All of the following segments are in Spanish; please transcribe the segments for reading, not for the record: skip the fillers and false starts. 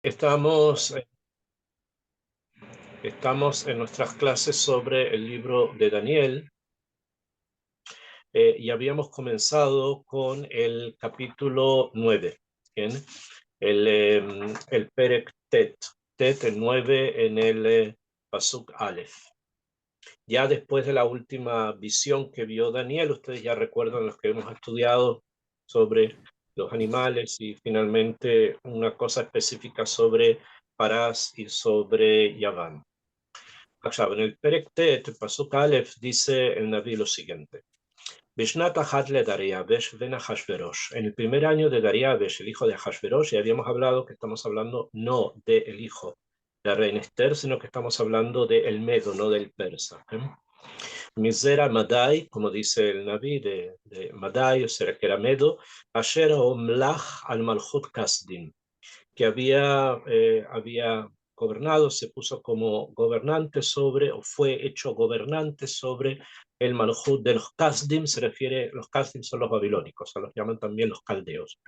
Estamos, estamos en nuestras clases sobre el libro de Daniel y habíamos comenzado con el capítulo 9, ¿bien? El Perek Tet, el 9 en el Pasuk Aleph. Ya después de la última visión que vio Daniel, ustedes ya recuerdan los que hemos estudiado sobre los animales y finalmente una cosa específica sobre Parás y sobre Yaván. En el Perek Tet, el Pasuk Aleph, dice el Naví lo siguiente. Bishnat Achat le Dariabesh ben Ahashverosh. En el primer año de Dariabesh, el hijo de Ahashverosh, ya habíamos hablado que estamos hablando no del hijo de la reina Esther, sino que estamos hablando del Medo, no del persa. Misera Madai, como dice el Naví de Madai, o sea que era Medo, Asher Omlach al Malchut Kasdim, que había gobernado, se puso como gobernante sobre, o fue hecho gobernante sobre el Malhut de los Kasdim, los Kasdim son los babilónicos, se los llaman también los caldeos.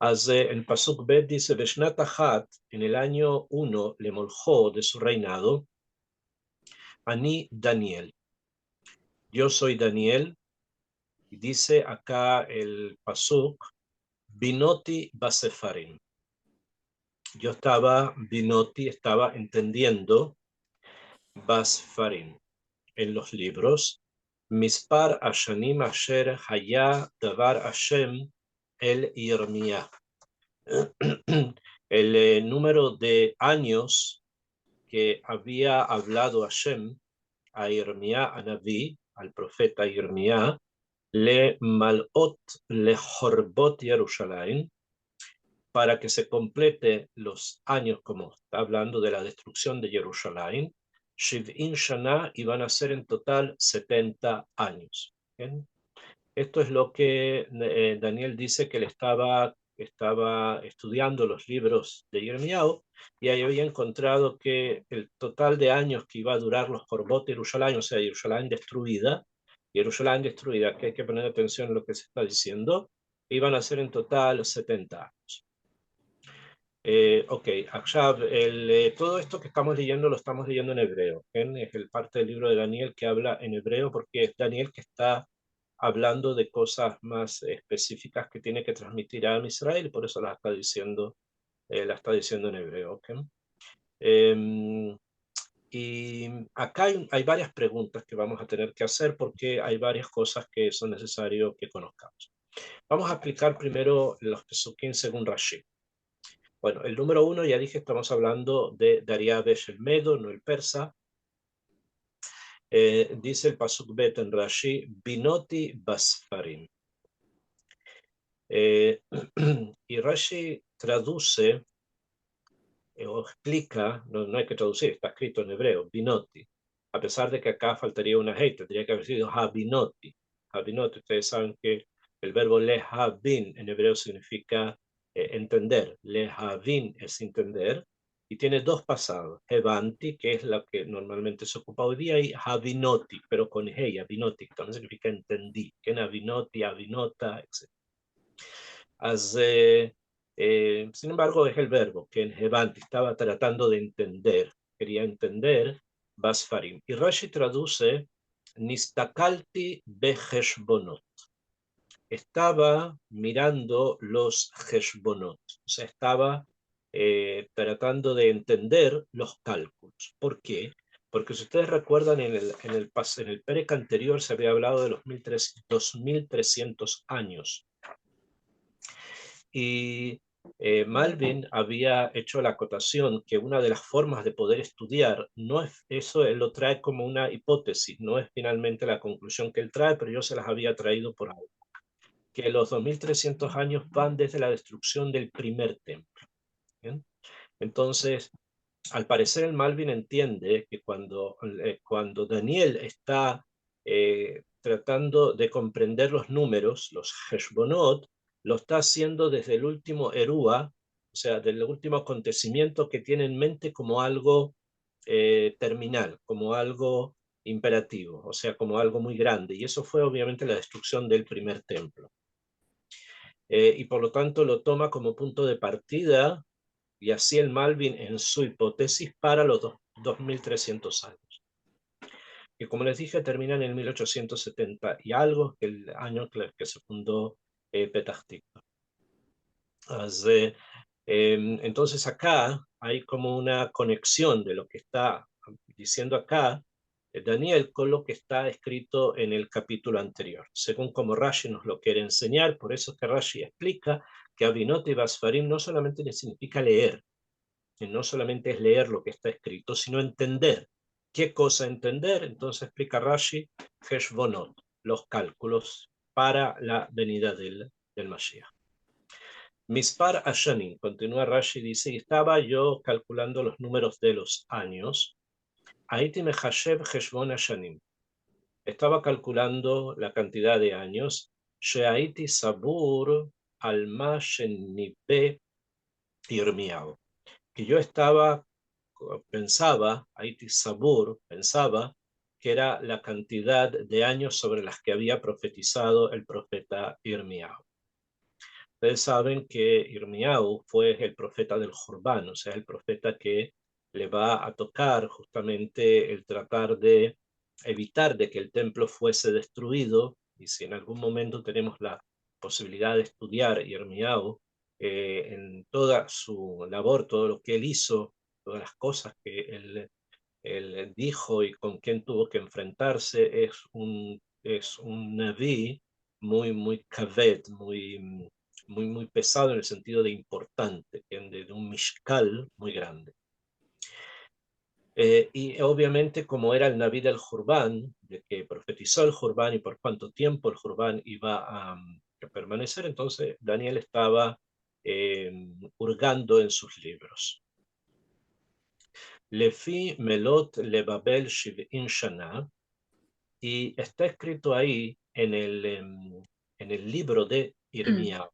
En Pasuk Bet dice, Beshnat Achat, en el año 1, le moljó de su reinado, Ani Daniel, yo soy Daniel, y dice acá el Pasuk, Binoti Basefarim. Yo estaba entendiendo Basfarim en los libros, Mispar Ashanim Asher Haya Davar Hashem el Yirmiyah. El número de años que había hablado Hashem a Yirmiyah, a Naví, al profeta Yirmiyah, le malot le Horbot Yerushalayim, para que se complete los años, como está hablando de la destrucción de Jerusalén, Shiv'in Shana, y van a ser en total 70 años. ¿Bien? Esto es lo que Daniel dice que él estaba estudiando los libros de Yirmiyahu y ahí había encontrado que el total de años que iba a durar los Jorbot de Jerusalén, o sea, Jerusalén destruida, que hay que poner atención en lo que se está diciendo, iban a ser en total 70 años. Ok, Akshav, todo esto que estamos leyendo lo estamos leyendo en hebreo. Es el parte del libro de Daniel que habla en hebreo porque es Daniel que está hablando de cosas más específicas que tiene que transmitir a Israel y por eso la está diciendo en hebreo. ¿Okay? Y acá hay varias preguntas que vamos a tener que hacer porque hay varias cosas que son necesarias que conozcamos. Vamos a explicar primero los pesukim según Rashi. Bueno, el número 1, ya dije, estamos hablando de Dariabesh el Medo, no el persa. Dice el Pasuk Bet en Rashi, Binoti Basfarim. Y Rashi traduce o explica, no hay que traducir, está escrito en hebreo, Binoti. A pesar de que acá faltaría una hey, tendría que haber sido Habinoti. Habinoti, ustedes saben que el verbo lehavin en hebreo significa entender. Lehavin es entender. Y tiene dos pasados. Hevanti, que es la que normalmente se ocupa hoy día, y Habinoti, pero con hey, Habinoti, que también significa entendí. Que en Habinoti, Habinota, etc. Sin embargo, es el verbo que en Hevanti estaba tratando de entender, quería entender Basfarim. Y Rashi traduce Nistakalti beheshbonot. Estaba mirando los heshbonot, o sea, estaba tratando de entender los cálculos. ¿Por qué? Porque si ustedes recuerdan, en el Perec anterior se había hablado de los 2300 años. Y Malvin había hecho la acotación que una de las formas de poder estudiar, no es eso, él lo trae como una hipótesis, no es finalmente la conclusión que él trae, pero yo se las había traído por algo, que los 2300 años van desde la destrucción del primer templo. ¿Bien? Entonces, al parecer el Malvin entiende que cuando Daniel está tratando de comprender los números, los Heshbonot, lo está haciendo desde el último Erúa, o sea, del último acontecimiento que tiene en mente como algo terminal, como algo imperativo, o sea, como algo muy grande. Y eso fue obviamente la destrucción del primer templo. Y por lo tanto lo toma como punto de partida y así el Malvin en su hipótesis para los 2300 años. Y como les dije, termina en el 1870 y algo, que el año que se fundó Petah Tikva. Entonces acá hay como una conexión de lo que está diciendo acá Daniel con lo que está escrito en el capítulo anterior, según como Rashi nos lo quiere enseñar. Por eso es que Rashi explica que Abinot y Basfarim no solamente le significa leer, que no solamente es leer lo que está escrito, sino entender. ¿Qué cosa entender? Entonces explica Rashi, Heshbonot, los cálculos para la venida del Mashiach. Mispar Ashanim, continúa Rashi, dice, y estaba yo calculando los números de los años. Aiti mechashev Heshbon Ashanim. Estaba calculando la cantidad de años. Sheaiti sabur alma shenibe Yirmiyahu. Que yo pensaba, Aiti sabur, pensaba que era la cantidad de años sobre las que había profetizado el profeta Yirmiyahu. Ustedes saben que Yirmiyahu fue el profeta del Jordán, o sea, el profeta que le va a tocar justamente el tratar de evitar de que el templo fuese destruido. Y si en algún momento tenemos la posibilidad de estudiar Yirmiyahu en toda su labor, todo lo que él hizo, todas las cosas que él dijo y con quién tuvo que enfrentarse, es un naví muy kaved, muy pesado en el sentido de importante, de un mishkal muy grande. Y obviamente como era el naví del Jordán, de que profetizó el Jordán y por cuánto tiempo el Jordán iba a permanecer, entonces Daniel estaba hurgando en sus libros. Lefi Melot Lebabel Shiv'in Shana, y está escrito ahí en el libro de Irmías,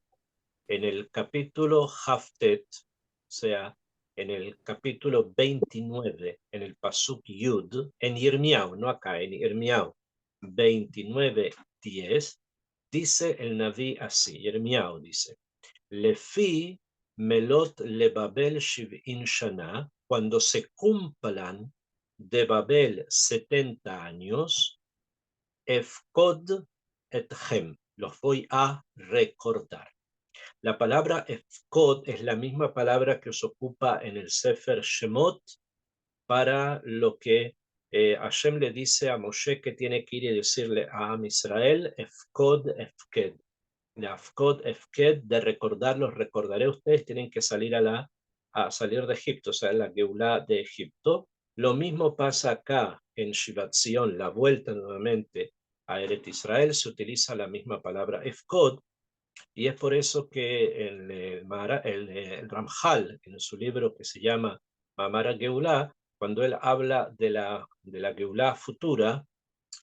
en el capítulo Haftet, o sea, en el capítulo 29, en el Pasuk Yud, en Yirmiyahu, no acá, en Yirmiyahu 29:10, dice el Naví así, Yirmiyahu dice, Lefi Melot Lebabel Shiv'in Shana, cuando se cumplan de Babel 70 años, Efkod etchem, los voy a recordar. La palabra Efkod es la misma palabra que se ocupa en el Sefer Shemot para lo que Hashem le dice a Moshe que tiene que ir y decirle a Am Israel, Efkod Efked. La Efkod Efked, de recordarlos, recordaré, ustedes tienen que salir a salir de Egipto, o sea, la Geulá de Egipto. Lo mismo pasa acá en Shivat Zion, la vuelta nuevamente a Eret Israel, se utiliza la misma palabra Efkod, y es por eso que el Ramjal, en su libro que se llama Mamara Geulá, cuando él habla de la Geulá futura,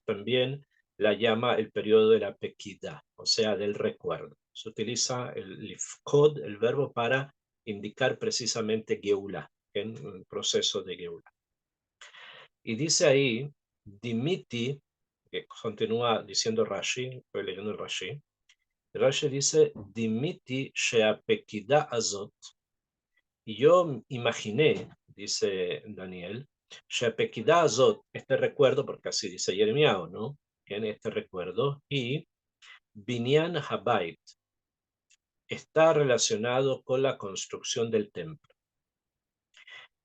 también la llama el periodo de la Pequida, o sea, del recuerdo. Se utiliza el lifkod, el verbo, para indicar precisamente Geulá, en el proceso de Geulá. Y dice ahí, dimiti, que continúa diciendo Rashi, estoy leyendo el Rashi, Rashi dice, dimiti sheapekida azot, y yo imaginé, dice Daniel, sheapekida azot, este recuerdo, porque así dice Yirmiyahu, ¿no? En este recuerdo, y Binyan Habayit está relacionado con la construcción del templo.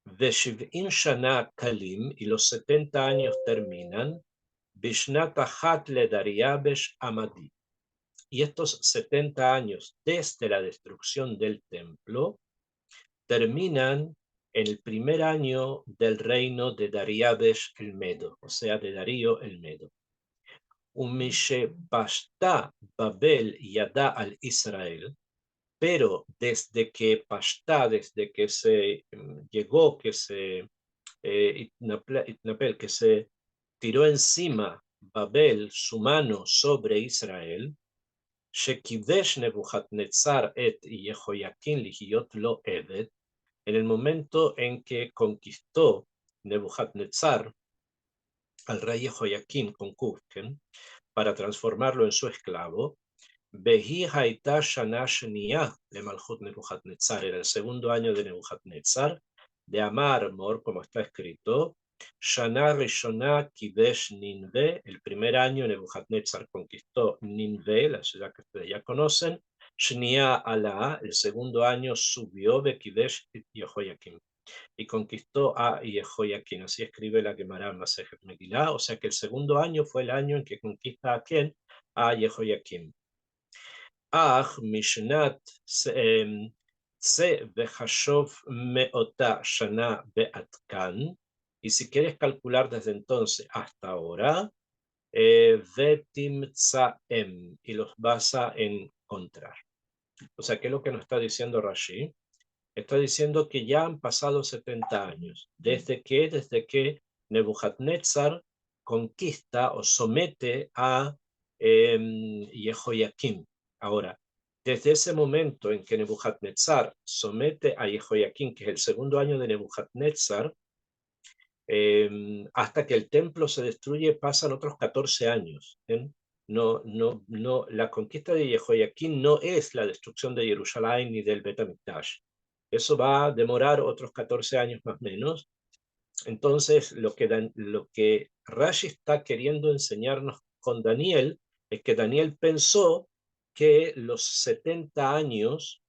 Veshiv'in Shana Kalim, y los 70 años terminan, Bishnat Achat le Dariabesh Amadi. Y estos 70 años desde la destrucción del templo terminan en el primer año del reino de Dariabesh el Medo, o sea, de Darío el Medo. Umishe Pashta Babel Yada al Israel, pero desde que Pashta, desde que se llegó, que se Itnapel, que se tiró encima Babel su mano sobre Israel, Shekidesh Nebuchadnezzar et Yehoyakin lihiot lo Eved, en el momento en que conquistó Nebuchadnezzar al rey Jehoiakim con Kufken para transformarlo en su esclavo, Vehi haita shana sheniya le Malhut Nebuchadnezzar, era el segundo año de Nebuchadnezzar, de Amar Mor, como está escrito, Shana Rishona Kidesh Ninve, el primer año Nebuchadnezzar conquistó Ninve, la ciudad que ustedes ya conocen, Shnia Ala, el segundo año subió de Kidesh Yehoyakim y conquistó a Yehoyakim, así escribe la Gemara Masejet Megillah, o sea que el segundo año fue el año en que conquista a quién, a Yehoyakim. אך משנת צא וחשוב מאותה שנה ועד כאן, y si quieres calcular desde entonces hasta ahora, ותמצאם, y los vas a encontrar. O sea, ¿qué es lo que nos está diciendo Rashi? Está diciendo que ya han pasado 70 años. ¿Desde qué? Desde que Nebuchadnezzar conquista o somete a Jehoiakim. Ahora, desde ese momento en que Nebuchadnezzar somete a Jehoiakim, que es el segundo año de Nebuchadnezzar, hasta que el templo se destruye pasan otros 14 años. No, la conquista de Jehoiakim no es la destrucción de Jerusalén ni del Bet HaMikdash. Eso va a demorar otros 14 años más o menos. Entonces, lo que Rashi está queriendo enseñarnos con Daniel es que Daniel pensó que los 70 años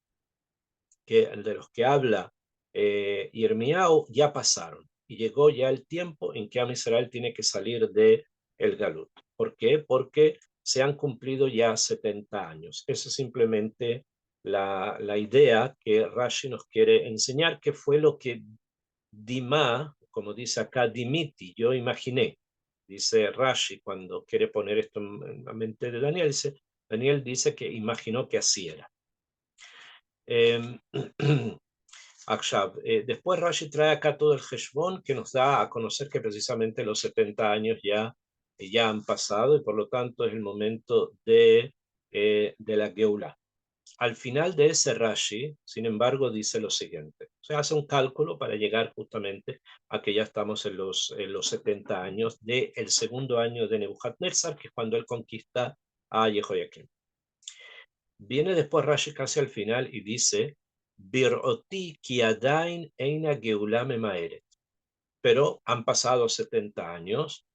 de los que habla Yirmiyahu ya pasaron y llegó ya el tiempo en que Am Israel tiene que salir de el Galut. ¿Por qué? Porque se han cumplido ya 70 años. Esa es simplemente la idea que Rashi nos quiere enseñar, que fue lo que Dima, como dice acá, Dimiti, yo imaginé. Dice Rashi cuando quiere poner esto en la mente de Daniel, Daniel dice que imaginó que así era. Después Rashi trae acá todo el Heshbon que nos da a conocer que precisamente los 70 años ya han pasado y por lo tanto es el momento de la Geulah. Al final de ese Rashi, sin embargo, dice lo siguiente. Se hace un cálculo para llegar justamente a que ya estamos en los 70 años del segundo año de Nebuchadnezzar, que es cuando él conquista a Jehoiakim. Viene después Rashi casi al final y dice, Biroti ki adain eina Geulah memaeret. Pero han pasado 70 años,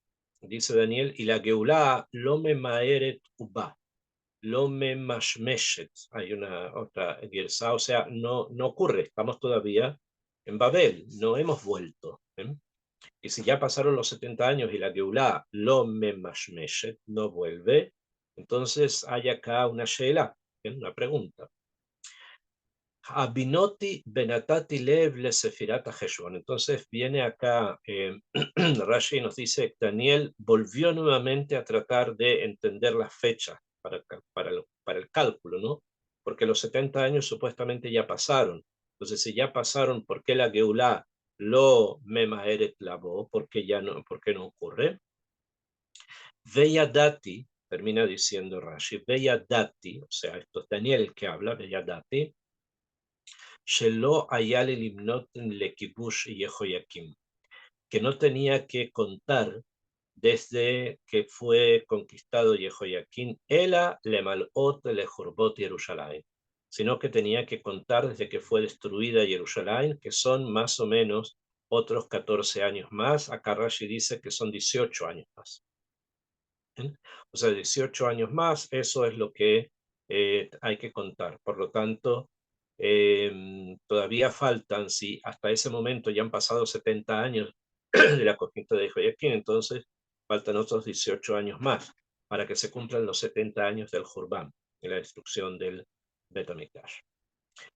dice Daniel, y la Geulah lo memaeret uba. Lo memashmeshet, hay una otra girsa, o sea, no ocurre, estamos todavía en Babel, no hemos vuelto. Y si ya pasaron los 70 años y la Geulah lo memashmeshet, no vuelve, entonces hay acá una sheela, una pregunta. Abinoti benatati lev le sefirat Heshbon. Entonces viene acá Rashi y nos dice, Daniel volvió nuevamente a tratar de entender las fechas para el cálculo, ¿no? Porque los 70 años supuestamente ya pasaron. Entonces, si ya pasaron, ¿por qué la Geulah lo memaeret lavo? ¿Por qué no ocurre? Veyadati, termina diciendo Rashi, Veyadati, o sea, esto es Daniel el que habla, Veyadati, Shelo Ayale Limnot Lekibush Yehoyakim, que no tenía que contar desde que fue conquistado Yehoyakim, Ela Lemalot Lejurbot Jerusalén, sino que tenía que contar desde que fue destruida Jerusalén, que son más o menos otros 14 años más. Acá Rashi dice que son 18 años más. O sea, 18 años más, eso es lo que hay que contar. Por lo tanto, todavía faltan, si hasta ese momento ya han pasado 70 años de la conquista de Jehoiakim, entonces faltan otros 18 años más para que se cumplan los 70 años del Jurban, de la destrucción del Bet HaMikdash.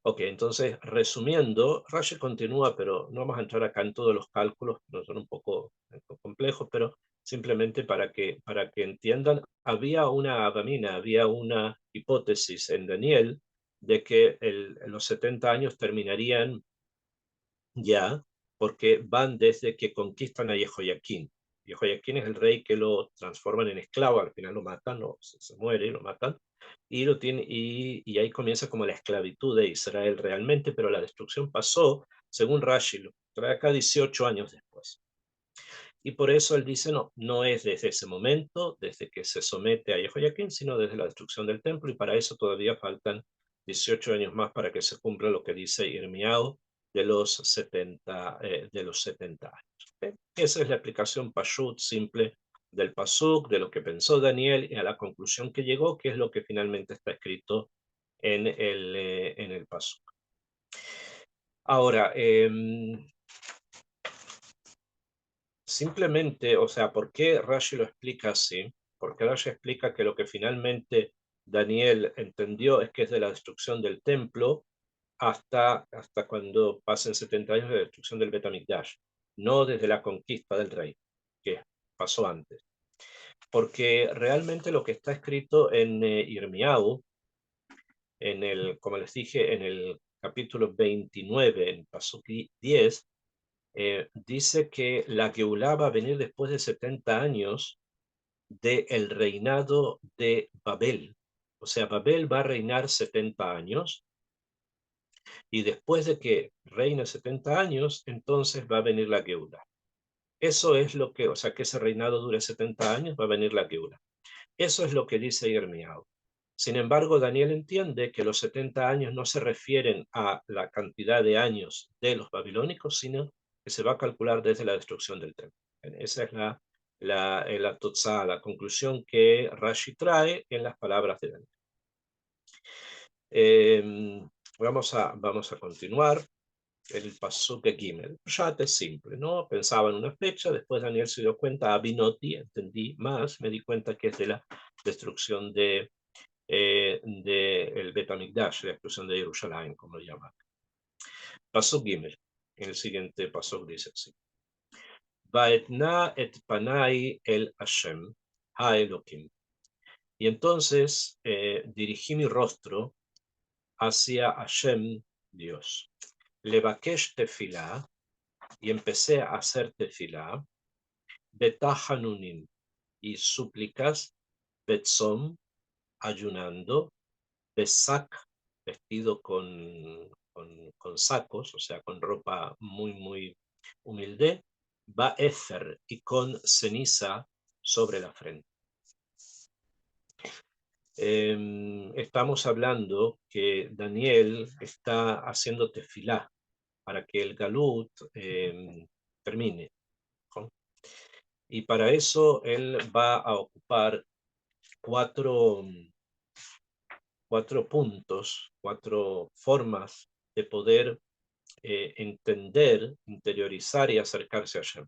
Ok, entonces, resumiendo, Rashi continúa, pero no vamos a entrar acá en todos los cálculos, no son un poco complejos, pero simplemente para que entiendan, había una hipótesis en Daniel de que los 70 años terminarían ya, porque van desde que conquistan a Jehoiakim. Jehoiakim es el rey que lo transforman en esclavo, al final lo matan, se muere y lo matan, y ahí comienza como la esclavitud de Israel realmente, pero la destrucción pasó, según Rashi, lo trae acá 18 años después. Y por eso él dice, no, no es desde ese momento, desde que se somete a Jehoiaquín, sino desde la destrucción del templo, y para eso todavía faltan 18 años más para que se cumpla lo que dice Irmiao de los 70 años. ¿Okay? Esa es la explicación pashut, simple, del pasuk, de lo que pensó Daniel y a la conclusión que llegó, que es lo que finalmente está escrito en el pasuk. Ahora, simplemente, o sea, ¿por qué Rashi lo explica así? Porque Rashi explica que lo que finalmente Daniel entendió es que es de la destrucción del templo hasta cuando pasen 70 años de destrucción del Bet HaMikdash, no desde la conquista del rey, que pasó antes. Porque realmente lo que está escrito en Irmiau, como les dije, en el capítulo 29, en Pasuk 10, dice que la Geulá va a venir después de 70 años del reinado de Babel. O sea, Babel va a reinar 70 años y después de que reine 70 años, entonces va a venir la Geulá. Eso es lo que, o sea, que ese reinado dure 70 años, va a venir la Geulá. Eso es lo que dice Irmiao. Sin embargo, Daniel entiende que los 70 años no se refieren a la cantidad de años de los babilónicos, sino que se va a calcular desde la destrucción del templo. Esa es la totzá, la conclusión que Rashi trae en las palabras de Daniel. Vamos a continuar. El pasuk de Gimel. Pshat es simple, ¿no? Pensaba en una fecha, después Daniel se dio cuenta, Abinoti, entendí más, me di cuenta que es de la destrucción de el Bet HaMikdash, la destrucción de Jerusalén, como lo llaman. Pasuk Gimel. En el siguiente pasuk dice así. Vaetna et panai el Hashem, ha Elohim. Y entonces dirigí mi rostro hacia Hashem, Dios. Levakesh tefilá, y empecé a hacer tefilá, betahanunim, y súplicas, betzom, ayunando, besak, vestido con sacos, o sea, con ropa muy, muy humilde, baefer, y con ceniza sobre la frente. Estamos hablando que Daniel está haciendo tefilá para que el galut termine, ¿no? Y para eso él va a ocupar cuatro puntos, cuatro formas de poder entender, interiorizar y acercarse a Hashem,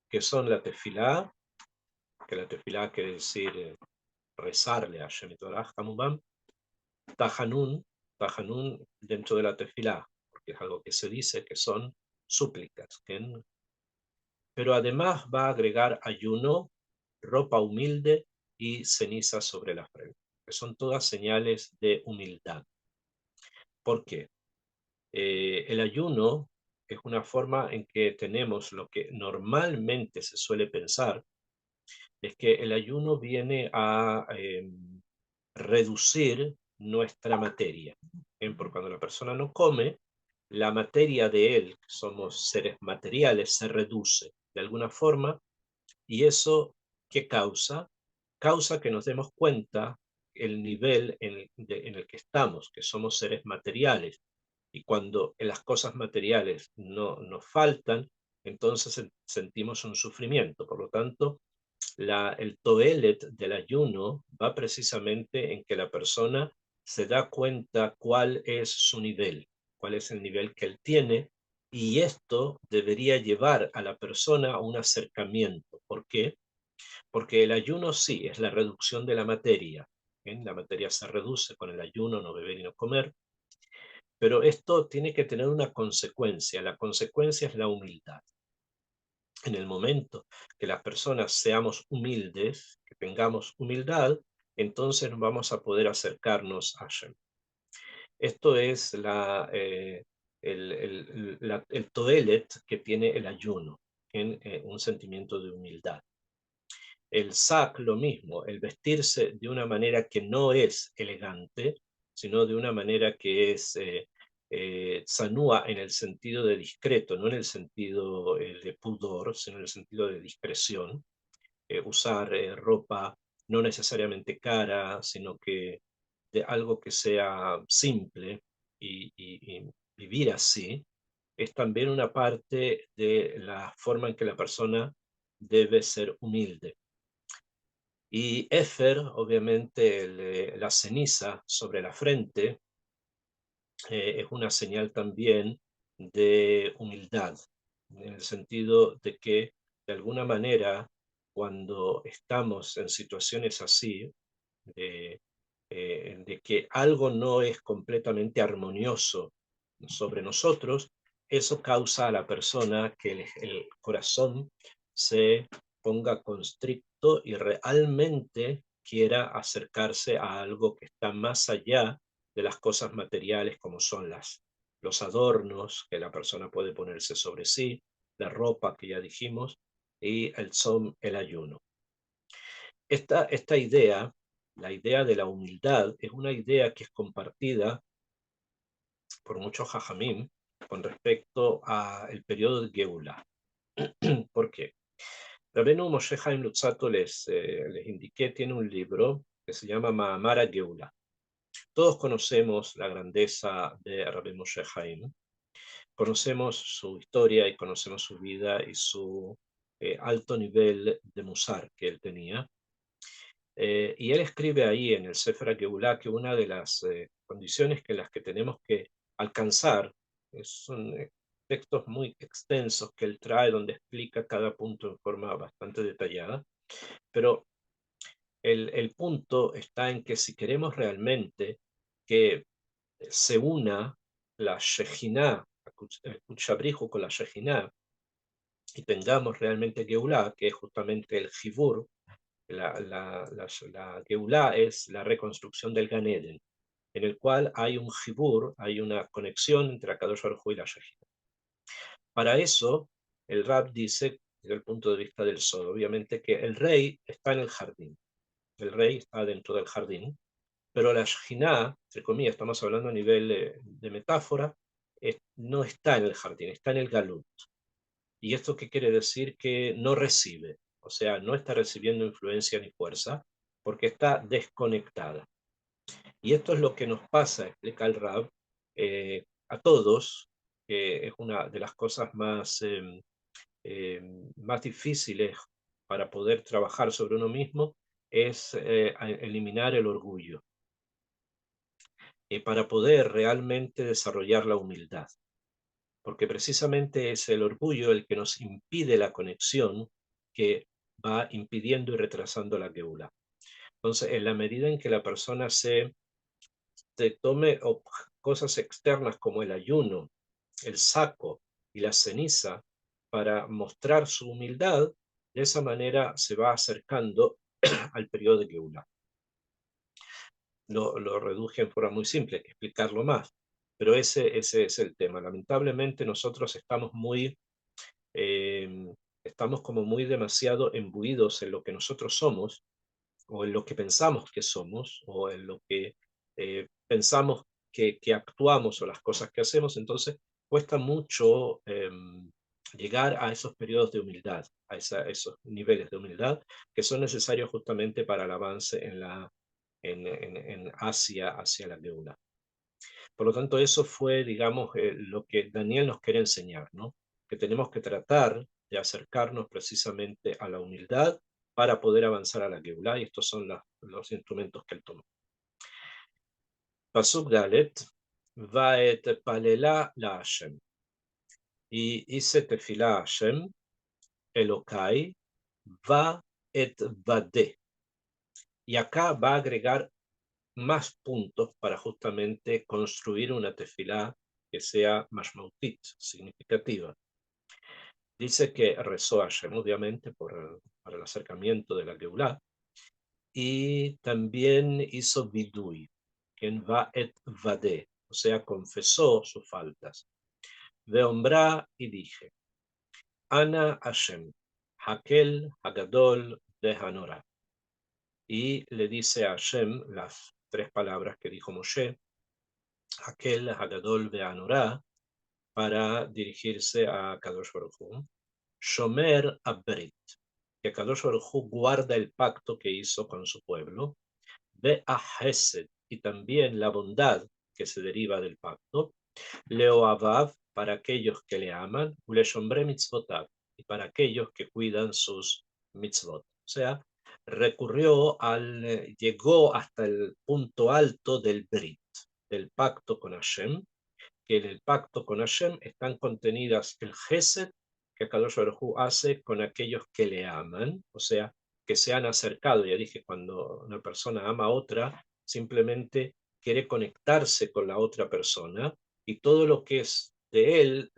que son la tefilá, que la tefilá quiere decir rezarle a Hashem Torah, Hamubam, tahanun, tahanun dentro de la tefilá, porque es algo que se dice que son súplicas, pero además va a agregar ayuno, ropa humilde y ceniza sobre la frente, que son todas señales de humildad. ¿Por qué? El ayuno es una forma en que tenemos lo que normalmente se suele pensar, es que el ayuno viene a reducir nuestra materia. Por cuando la persona no come, la materia de él, que somos seres materiales, se reduce de alguna forma, y eso, ¿qué causa? Causa que nos demos cuenta el nivel en el que estamos, que somos seres materiales. Y cuando las cosas materiales no nos faltan, entonces sentimos un sufrimiento. Por lo tanto, el toelet del ayuno va precisamente en que la persona se da cuenta cuál es su nivel, cuál es el nivel que él tiene, y esto debería llevar a la persona a un acercamiento. ¿Por qué? Porque el ayuno sí es la reducción de la materia. La materia se reduce con el ayuno, no beber y no comer, pero esto tiene que tener una consecuencia. La consecuencia es la humildad. En el momento que las personas seamos humildes, que tengamos humildad, entonces vamos a poder acercarnos a Hashem. Esto es el toelet que tiene el ayuno, en un sentimiento de humildad. El sak, lo mismo, el vestirse de una manera que no es elegante, sino de una manera que es Tsanua en el sentido de discreto, no en el sentido de pudor, sino en el sentido de discreción. Usar ropa no necesariamente cara, sino que de algo que sea simple y vivir así, es también una parte de la forma en que la persona debe ser humilde. Y Éfer, obviamente, la ceniza sobre la frente, es una señal también de humildad, en el sentido de que, de alguna manera, cuando estamos en situaciones así, de que algo no es completamente armonioso sobre nosotros, eso causa a la persona que el corazón se ponga constricto y realmente quiera acercarse a algo que está más allá de las cosas materiales como son los adornos que la persona puede ponerse sobre sí, la ropa que ya dijimos, y el ayuno. Esta idea, la idea de la humildad, es una idea que es compartida por muchos jajamim con respecto al periodo de Geula. ¿Por qué? Rabbeinu Moshe Chaim Luzzatto les indiqué, tiene un libro que se llama Ma'amar Geula. Todos conocemos la grandeza de Rabbeinu Moshe Chaim, conocemos su historia y conocemos su vida y su alto nivel de musar que él tenía. Y él escribe ahí en el Sefer HaGeulá que una de las condiciones que las que tenemos que alcanzar, son textos muy extensos que él trae donde explica cada punto en forma bastante detallada, pero el punto está en que si queremos realmente que se una la Shejinah, el Kuchabrijo con la Shejinah, y tengamos realmente Geulá, que es justamente el Jibur. La Geulá es la reconstrucción del Gan Eden, en el cual hay un jibur, hay una conexión entre Akadosh Baruj Hu y la Shejina. Para eso, el Rab dice, desde el punto de vista del Sod, obviamente que el rey está en el jardín, el rey está dentro del jardín, pero la Shejina, entre comillas, estamos hablando a nivel de metáfora, no está en el jardín, está en el Galut. ¿Y esto qué quiere decir? Que no recibe, o sea, no está recibiendo influencia ni fuerza, porque está desconectada. Y esto es lo que nos pasa, explica el Rab, a todos, que es una de las cosas más difíciles para poder trabajar sobre uno mismo, es eliminar el orgullo, para poder realmente desarrollar la humildad. Porque precisamente es el orgullo el que nos impide la conexión, que va impidiendo y retrasando la Geula. Entonces, en la medida en que la persona se tome cosas externas como el ayuno, el saco y la ceniza para mostrar su humildad, de esa manera se va acercando al periodo de Geula. Lo reduje en forma muy simple, hay que explicarlo más, pero ese es el tema. Lamentablemente nosotros estamos como muy demasiado imbuidos en lo que nosotros somos, o en lo que pensamos que somos, o en lo que pensamos que actuamos, o las cosas que hacemos. Entonces cuesta mucho llegar a esos periodos de humildad, a esos niveles de humildad que son necesarios justamente para el avance hacia la Geula. Por lo tanto, eso fue, digamos, lo que Daniel nos quiere enseñar, ¿no? Que tenemos que tratar de acercarnos precisamente a la humildad para poder avanzar a la Geulá, y estos son los instrumentos que él tomó. Pasuk Dalet, Vaet Palela la Hashem. Y hice tefilá a Hashem, Elokai, va et vade. Y acá va a agregar más puntos para justamente construir una tefilá que sea mashmautit, significativa. Dice que rezó a Hashem, obviamente, para el acercamiento de la Geulá, y también hizo vidui, quien va et vade, o sea, confesó sus faltas. Veombra y dije, Ana Hashem, Hakel Hagadol de Hanora. Y le dice a Hashem las tres palabras que dijo Moshe, aquel Hagadol Be'anorá para dirigirse a Kadosh Baruj Hu. Shomer Abrit, que Kadosh Baruj Hu guarda el pacto que hizo con su pueblo. Hesed, y también la bondad que se deriva del pacto. Leoavav, para aquellos que le aman. Uleshombre mitzvotav, y para aquellos que cuidan sus mitzvot. O sea, llegó hasta el punto alto del Brit, del pacto con Hashem, que en el pacto con Hashem están contenidas el Gesed que Kadosh Baruj Hu hace con aquellos que le aman, o sea, que se han acercado. Ya dije, cuando una persona ama a otra, simplemente quiere conectarse con la otra persona y todo lo que es de él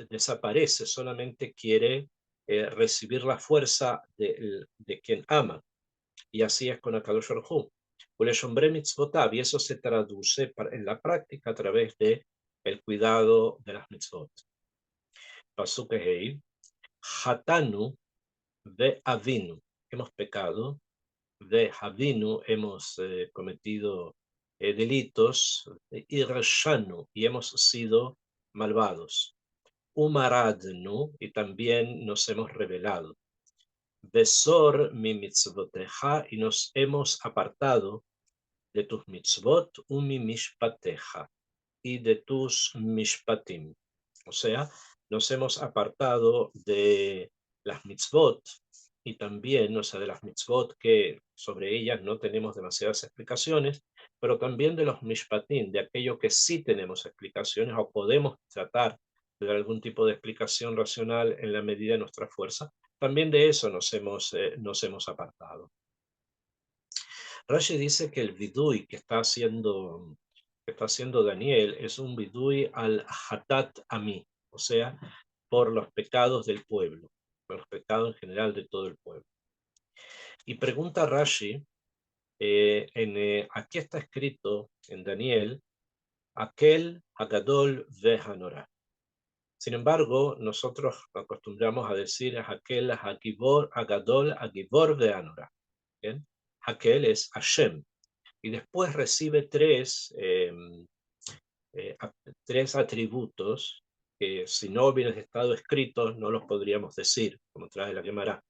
desaparece, solamente quiere recibir la fuerza de quien ama. Y así es con Akadosh Baruj Hu. Y eso se traduce en la práctica a través de el cuidado de las mitzvot. Pasuk Hei, Hatanu ve Avinu, hemos pecado, ve Avinu, hemos cometido delitos, y Reshanu, y hemos sido malvados. Umaradnu, y también nos hemos rebelado. Besor mi mitzvoteja, y nos hemos apartado de tus mitzvot, mi mishpateja, y de tus mishpatim. O sea, nos hemos apartado de las mitzvot y también, o sea, de las mitzvot que sobre ellas no tenemos demasiadas explicaciones, pero también de los mishpatim, de aquello que sí tenemos explicaciones o podemos tratar de dar algún tipo de explicación racional en la medida de nuestra fuerza. También de eso nos hemos apartado. Rashi dice que el vidui que está haciendo Daniel es un vidui al hatat ami, o sea, por los pecados del pueblo, por los pecados en general de todo el pueblo. Y pregunta Rashi, aquí está escrito en Daniel, aquel Hagadol Vehanorá. Sin embargo, nosotros acostumbramos a decir aquel Hagibor, Hagadol, Hagibor Vehanorá. Aquel es Hashem. Y después recibe tres atributos que si no hubieran estado escritos no los podríamos decir, como trae la Gemara.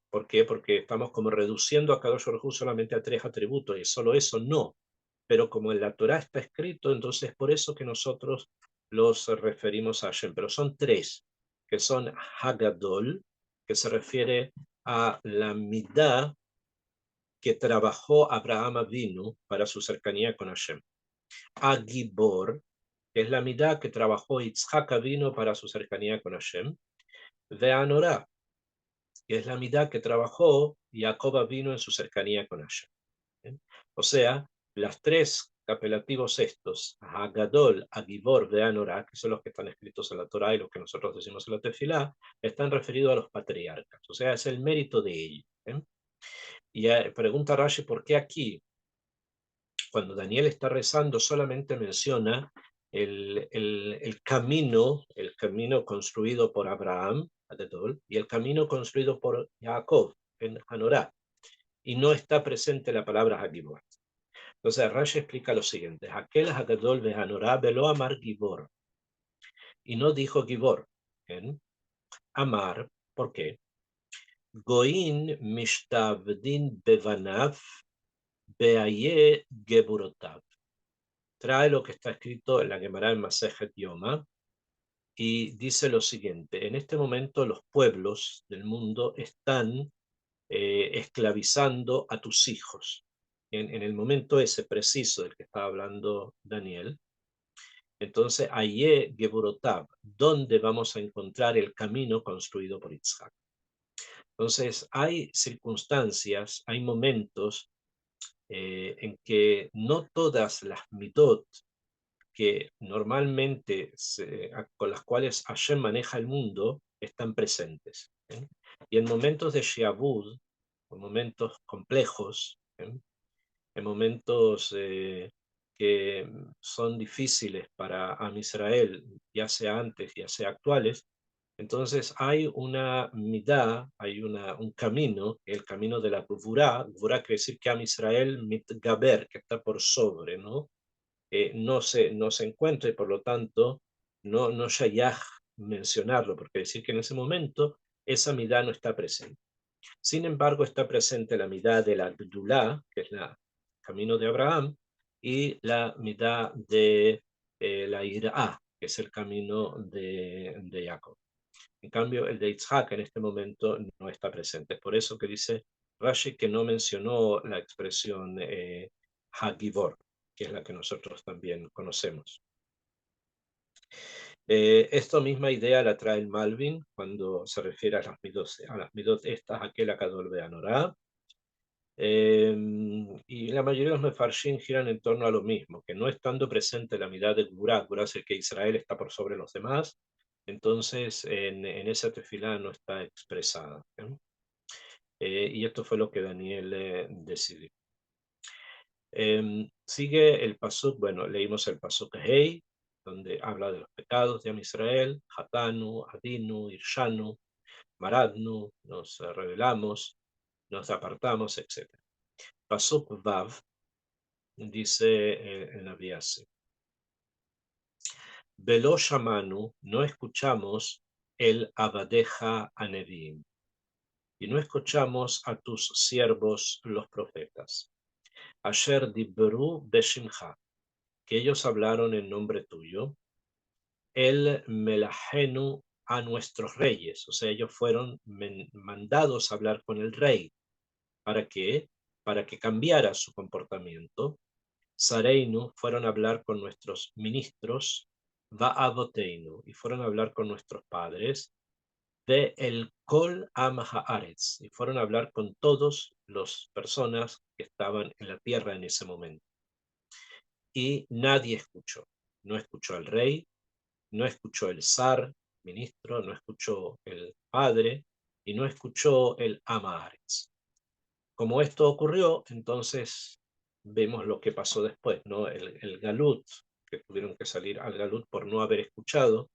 ¿Por qué? Porque estamos como reduciendo a Kadosh Baruj Hu solamente a tres atributos, y solo eso no. Pero como en la Torah está escrito, entonces por eso que nosotros los referimos a Hashem. Pero son tres, que son Hagadol, que se refiere a la midá que trabajó Abraham Avinu para su cercanía con Hashem. Agibor, que es la midá que trabajó Yitzhak Avinu para su cercanía con Hashem. Veanorá, que es la midá que trabajó Jacob Avinu en su cercanía con Hashem. ¿Bien? O sea, las tres apelativos estos, Hagadol, Agibor, Veanorá, que son los que están escritos en la Torah y los que nosotros decimos en la Tefilá, están referidos a los patriarcas. O sea, es el mérito de ellos. Y pregunta Rashi, ¿por qué aquí, cuando Daniel está rezando, solamente menciona el camino construido por Abraham, y el camino construido por Jacob, en Hanorá, y no está presente la palabra Hagibor? Entonces Rashi explica lo siguiente: aquel Hagadol de Hanorá veló amar Gibor, y no dijo Gibor. ¿Bien? Amar, ¿por qué? Goin mishtavdin bevanav beaye geburotav. Trae lo que está escrito en la Gemara en Masejet Yoma y dice lo siguiente: en este momento los pueblos del mundo están esclavizando a tus hijos. En el momento ese preciso del que está hablando Daniel. Entonces, Aye Geburotab, ¿dónde vamos a encontrar el camino construido por Yitzhak? Entonces, hay circunstancias, hay momentos en que no todas las midot que normalmente con las cuales Hashem maneja el mundo están presentes. Y en momentos de Sheabud, en momentos complejos, en momentos que son difíciles para Am Israel, ya sea antes, ya sea actuales, entonces hay una midá, hay un camino, el camino de la Gvurá. Gvurá quiere decir que Am Israel mitgaber, que está por sobre, ¿no? no se encuentra, y por lo tanto no shayach mencionarlo, porque decir que en ese momento esa midá no está presente. Sin embargo, está presente la midá de la Gdulá, que es el camino de Abraham, y la midá de la Irá, que es el camino de Jacob. En cambio, el de Yitzhak en este momento no está presente. Es por eso que dice Rashi que no mencionó la expresión Hagibor, que es la que nosotros también conocemos. Esta misma idea la trae el Malvin cuando se refiere a las midot estas, aquel Akadol Beanorá. Y la mayoría de los mefarshim giran en torno a lo mismo, que no estando presente la midá de Gurá es el que Israel está por sobre los demás, entonces en esa tefilá no está expresada. Y esto fue lo que Daniel decidió. Sigue el pasuk, bueno, leímos el pasuk Hei, donde habla de los pecados de Am Israel, Hatanu, Adinu, Irshanu, Maradnu, nos rebelamos, nos apartamos, etc. Pasuk Vav dice en Abiasi, Velo Shamanu, no escuchamos el Abadeja Anedim, y no escuchamos a tus siervos los profetas. Asher Dibru Beshimcha, que ellos hablaron en nombre tuyo, el Melahenu a nuestros reyes, o sea, ellos fueron mandados a hablar con el rey. ¿Para qué? Para que cambiara su comportamiento. Sareinu fueron a hablar con nuestros ministros, Va'avoteinu, y fueron a hablar con nuestros padres, de el Kol Am Haaretz, y fueron a hablar con todas las personas que estaban en la tierra en ese momento. Y nadie escuchó. No escuchó al rey, no escuchó el zar, ministro, no escuchó el padre, y no escuchó el Am Haaretz. Como esto ocurrió, entonces vemos lo que pasó después, ¿no? El Galut, que tuvieron que salir al Galut por no haber escuchado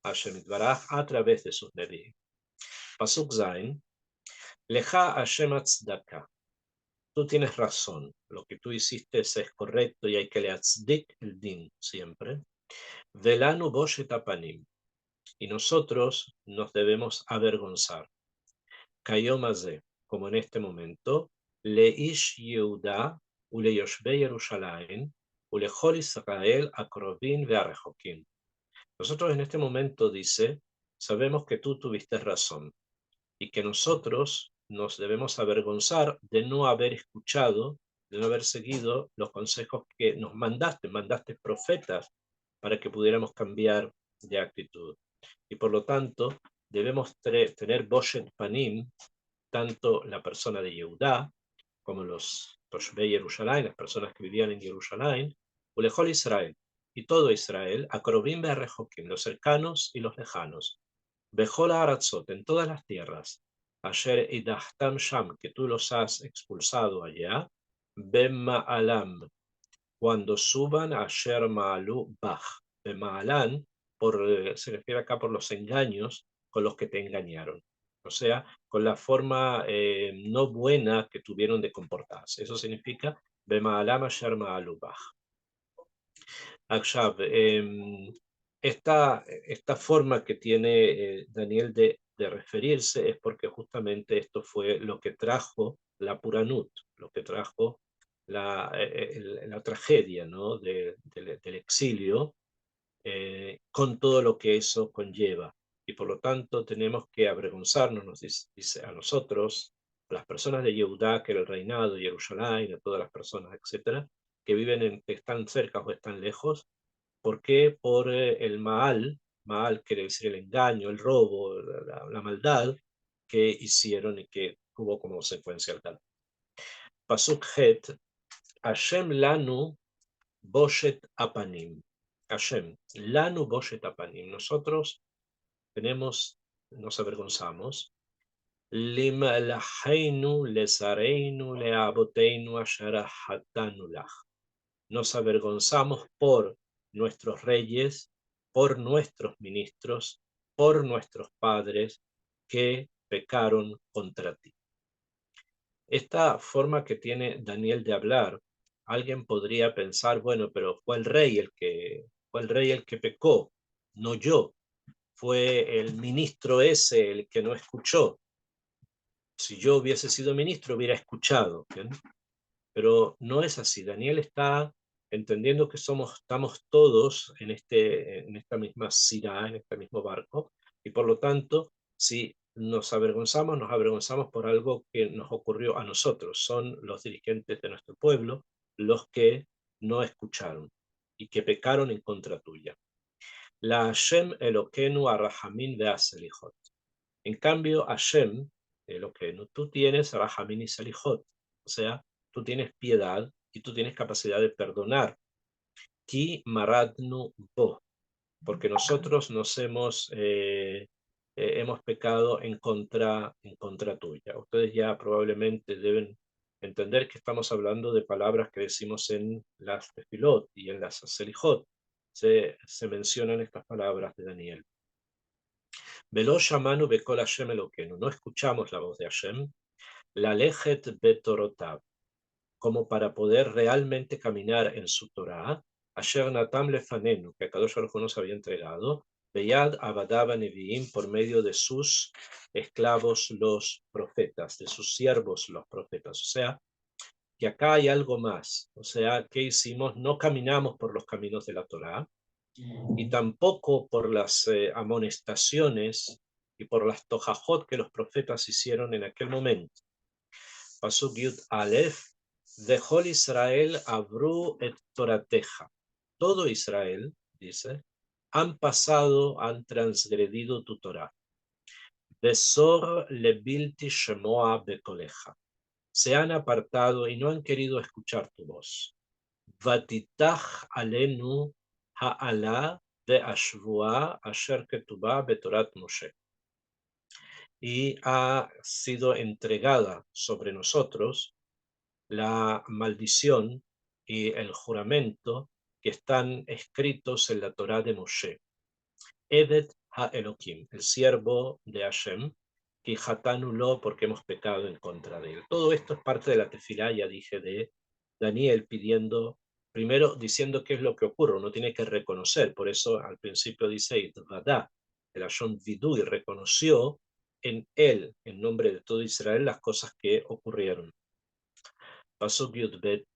a Hashem Baraj a través de sus nevi. Pasuk Zain, Leja Hashem Atzdaka. Tú tienes razón, lo que tú hiciste es correcto y hay que le atzdik el din siempre. Velanu boshet apanim. Y nosotros nos debemos avergonzar. Kayomazé, como en este momento, Leish Yehuda, Ule Yoshbe Yerushalayim, Ule Chol Israel, Akrobin Vearejokim. Nosotros en este momento, dice, sabemos que tú tuviste razón y que nosotros nos debemos avergonzar de no haber escuchado, de no haber seguido los consejos que nos mandaste profetas para que pudiéramos cambiar de actitud. Y por lo tanto, debemos tener Boshet Panim, tanto la persona de Yehudá, como los Toshbei Yerushalayim, las personas que vivían en Jerusalén, Ulejol Israel, y todo Israel, Akrobim Be'arejokim, los cercanos y los lejanos, Bejol Aratzot, en todas las tierras, Asher Idahtam Sham, que tú los has expulsado allá, Bema'alam, cuando suban a Asher Ma'alu Bach, Bema'alan, se refiere acá por los engaños con los que te engañaron. O sea, con la forma no buena que tuvieron de comportarse. Eso significa Bema'alam Asher Ma'alu Bach. Akshav, esta forma que tiene Daniel de referirse es porque justamente esto fue lo que trajo la Puranut, lo que trajo la tragedia, ¿no? del exilio, con todo lo que eso conlleva. Y por lo tanto tenemos que avergonzarnos, nos dice a nosotros, a las personas de Yehudá, que era el reinado, Jerusalén, a todas las personas, etcétera, que viven que están cerca o están lejos. ¿Por qué? Por el Maal quiere decir el engaño, el robo, la maldad que hicieron y que tuvo como consecuencia el tal. Pasuk Het, Hashem lanu boshet apanim. Hashem, lanu boshet apanim. Nosotros nos avergonzamos. Lim laheinu lesareinu leaboteinu asharahatanu lach. Nos avergonzamos por nuestros reyes, por nuestros ministros, por nuestros padres que pecaron contra ti. Esta forma que tiene Daniel de hablar alguien podría pensar, bueno, pero fue el rey el que pecó, no yo. Fue el ministro ese el que no escuchó. Si yo hubiese sido ministro, hubiera escuchado. ¿Bien? Pero no es así. Daniel está entendiendo que estamos todos en esta misma sirá, en este mismo barco, y por lo tanto, si nos avergonzamos por algo que nos ocurrió a nosotros. Son los dirigentes de nuestro pueblo los que no escucharon y que pecaron en contra tuya. La Hashem Eloquenu Arahamin Veaselijot. En cambio, Hashem Eloquenu, tú tienes Arahamin y Selijot, o sea, tú tienes piedad y tú tienes capacidad de perdonar. Ki maradnu bo, porque nosotros hemos pecado en contra tuya. Ustedes ya probablemente deben entender que estamos hablando de palabras que decimos en las tefilot y en las selijot. Se mencionan estas palabras de Daniel. Velo shamanu bekol Hashem Eloquenu, no escuchamos la voz de Hashem, la lejet betorotav, como para poder realmente caminar en su Torah, Asher Natam Lefanenu, que Kadosh Baruj Hu nos había entregado, Beyad Abadaba Neviim, por medio de sus esclavos los profetas, de sus siervos los profetas. O sea, que acá hay algo más. O sea, ¿qué hicimos? No caminamos por los caminos de la Torah y tampoco por las amonestaciones y por las tojajot que los profetas hicieron en aquel momento. Pasuk Yud Aleph, Dejol Israel abru et torateja. Todo Israel, dice, han transgredido tu Torah. Besor lebilti shemoa bekoleja. Se han apartado y no han querido escuchar tu voz. Vatitach alenu ha'ala de ashvua asher ketubah betorat Moshe. Y ha sido entregada sobre nosotros la maldición y el juramento que están escritos en la Torá de Moshe. Eved ha-Elohim, el siervo de Hashem, que Hatanuló, porque hemos pecado en contra de él. Todo esto es parte de la tefilá, ya dije, de Daniel pidiendo, primero diciendo qué es lo que ocurre, uno tiene que reconocer, por eso al principio dice Itvadá, el Ashon Vidú, y reconoció en él, en nombre de todo Israel, las cosas que ocurrieron. Pasuk Yudbet,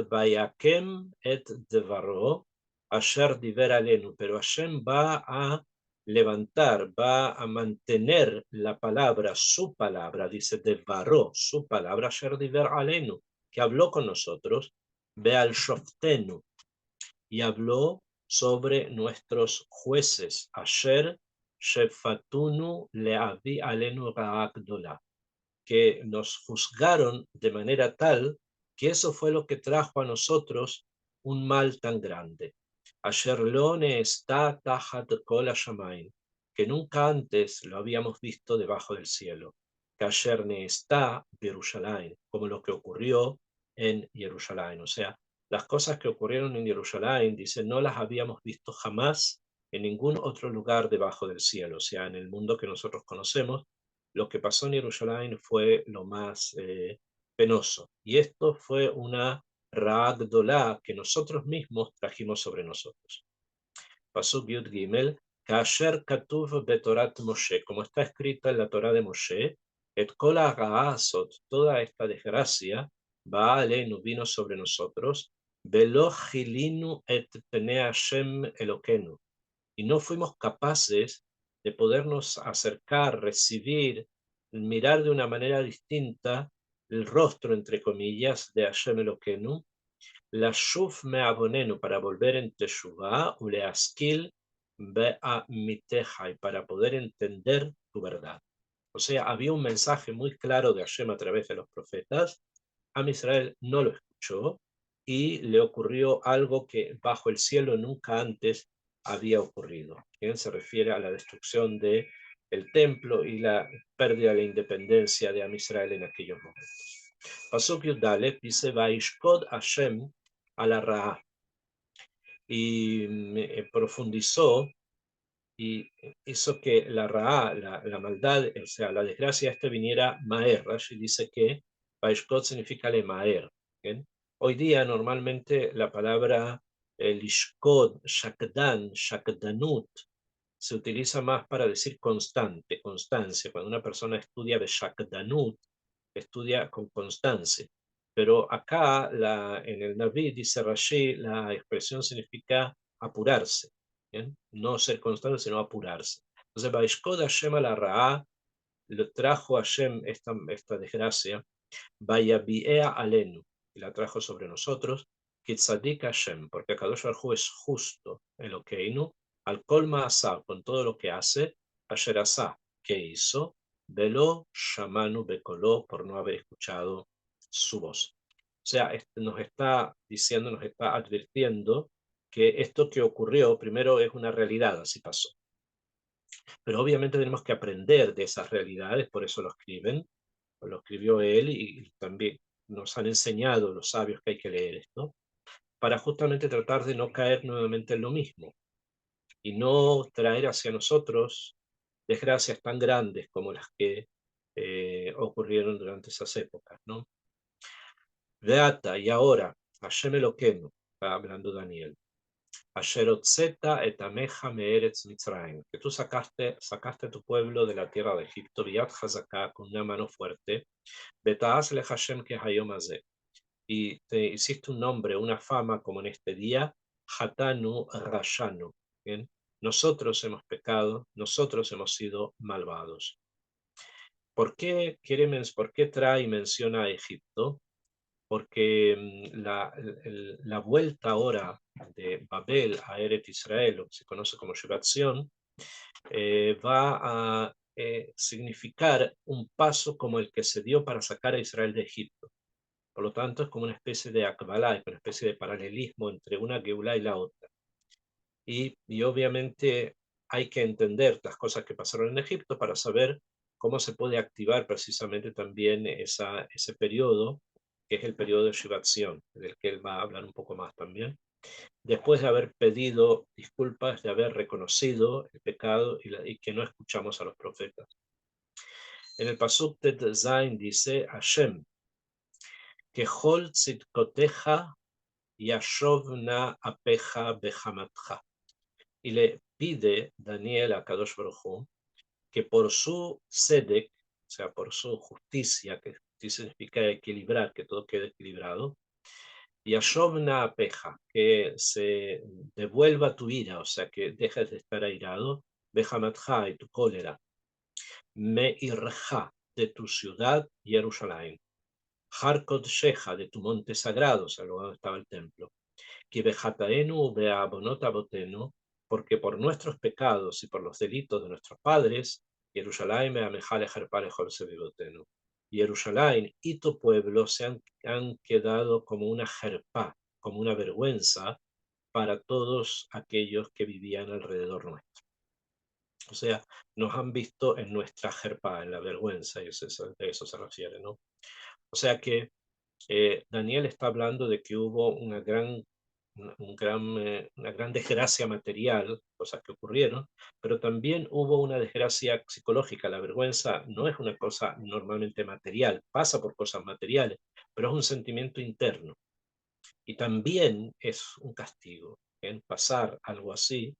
Vayakem et Devaro, Asher Diver Alenu, pero Hashem va a levantar, va a mantener la palabra, su palabra, dice Devaro, su palabra, Asher Diver Alenu, que habló con nosotros, Beal Shoftenu, y habló sobre nuestros jueces, Asher Shefatunu Leavi Alenu Raakdola, que nos juzgaron de manera tal que eso fue lo que trajo a nosotros un mal tan grande. Asher lo ne'está tajat kol hashamayim, que nunca antes lo habíamos visto debajo del cielo. Que asher ne'está Jerusalén, como lo que ocurrió en Jerusalén. O sea, las cosas que ocurrieron en Jerusalén, dice, no las habíamos visto jamás en ningún otro lugar debajo del cielo. O sea, en el mundo que nosotros conocemos, lo que pasó en Jerusalén fue lo más penoso. Y esto fue una Ra'agdolá que nosotros mismos trajimos sobre nosotros. Pasuk Yud Gimel, Kasher Katuv Betorat Moshe, como está escrito en la Torah de Moshe, Et Kol Ha'asot, toda esta desgracia, Ba'alenu, vino sobre nosotros, Velo Gilinu et Pene Hashem Elokenu, y no fuimos capaces de podernos acercar, recibir, mirar de una manera distinta el rostro, entre comillas, de Hashem Eloquenu, la shuf me'abonenu, para volver en teshuvah, uleaskil be'amiteja, y para poder entender tu verdad. O sea, había un mensaje muy claro de Hashem a través de los profetas. Am Israel no lo escuchó y le ocurrió algo que bajo el cielo nunca antes había ocurrido. ¿Bien? Se refiere a la destrucción del templo y la pérdida de la independencia de Am Israel en aquellos momentos. Pasuk Yudale dice, Vaishkod Hashem a la Ra, y profundizó y hizo que la Ra, la maldad, o sea, la desgracia viniera Maer. Rashi dice que Vaishkod significa le Maer, ¿bien? Hoy día normalmente la palabra lishkod, shakdan, shakdanut, se utiliza más para decir constante, constancia. Cuando una persona estudia de shakdanut, estudia con constancia. Pero acá en el Naví, dice Rashi, la expresión significa apurarse. ¿Bien? No ser constante, sino apurarse. Entonces, Baishkod Hashem la Ra'a, le trajo a Hashem esta desgracia, Vaya Biea Alenu, y la trajo sobre nosotros, Kitzadik Hashem, porque Kadosh Baruj Hu es justo, Elokeinu, al colma asá, con todo lo que hace, Asher asá, que hizo, Velo Shamanu Bekoló, por no haber escuchado su voz. O sea, nos está diciendo, nos está advirtiendo que esto que ocurrió primero es una realidad, así pasó. Pero obviamente tenemos que aprender de esas realidades, por eso lo escriben, lo escribió él y también nos han enseñado los sabios que hay que leer esto, para justamente tratar de no caer nuevamente en lo mismo y no traer hacia nosotros desgracias tan grandes como las que ocurrieron durante esas épocas, ¿no? Beata, y ahora, Hashem Eloquenu, está hablando Daniel, Asher hotzeta et ameja me'eretz Mitzrayim, que tú sacaste a tu pueblo de la tierra de Egipto, Biat Hazaká, con una mano fuerte, Betaas le Hashem que hayom hazeh, y te hiciste un nombre, una fama como en este día, Hatanu Rashanu. ¿Bien? Nosotros hemos pecado, nosotros hemos sido malvados. ¿Por qué trae y menciona a Egipto? Porque la vuelta ahora de Babel a Eret Israel, lo que se conoce como Shivat Zion, va a significar un paso como el que se dio para sacar a Israel de Egipto. Por lo tanto, es como una especie de akbalá, una especie de paralelismo entre una geulá y la otra. Y obviamente hay que entender las cosas que pasaron en Egipto para saber cómo se puede activar precisamente también ese periodo, que es el periodo de Shivat Zion, del que él va a hablar un poco más también, después de haber pedido disculpas, de haber reconocido el pecado y que no escuchamos a los profetas. En el Pasuk Tet Zain dice, Hashem, que Hol Tzidkoteja Yashovna apeja bejamatja. Y le pide Daniel a Kadosh Baruj Hu que por su sedek, o sea, por su justicia, que justicia significa equilibrar, que todo quede equilibrado, Yashovna apeja, que se devuelva tu ira, o sea, que dejes de estar airado, bejamatja y tu cólera, me irja de tu ciudad, Jerusalén, Harkot Sheja de tu monte sagrado, o sea, el lugar donde estaba el templo, porque por nuestros pecados y por los delitos de nuestros padres, Jerusalén Jerusalén y tu pueblo han quedado como una jerpá, como una vergüenza para todos aquellos que vivían alrededor nuestro. O sea, nos han visto en nuestra jerpá, en la vergüenza, y de eso se refiere, ¿no? O sea que Daniel está hablando de que hubo una gran desgracia material, cosas que ocurrieron, pero también hubo una desgracia psicológica. La vergüenza no es una cosa normalmente material, pasa por cosas materiales, pero es un sentimiento interno. Y también es un castigo. En pasar algo así,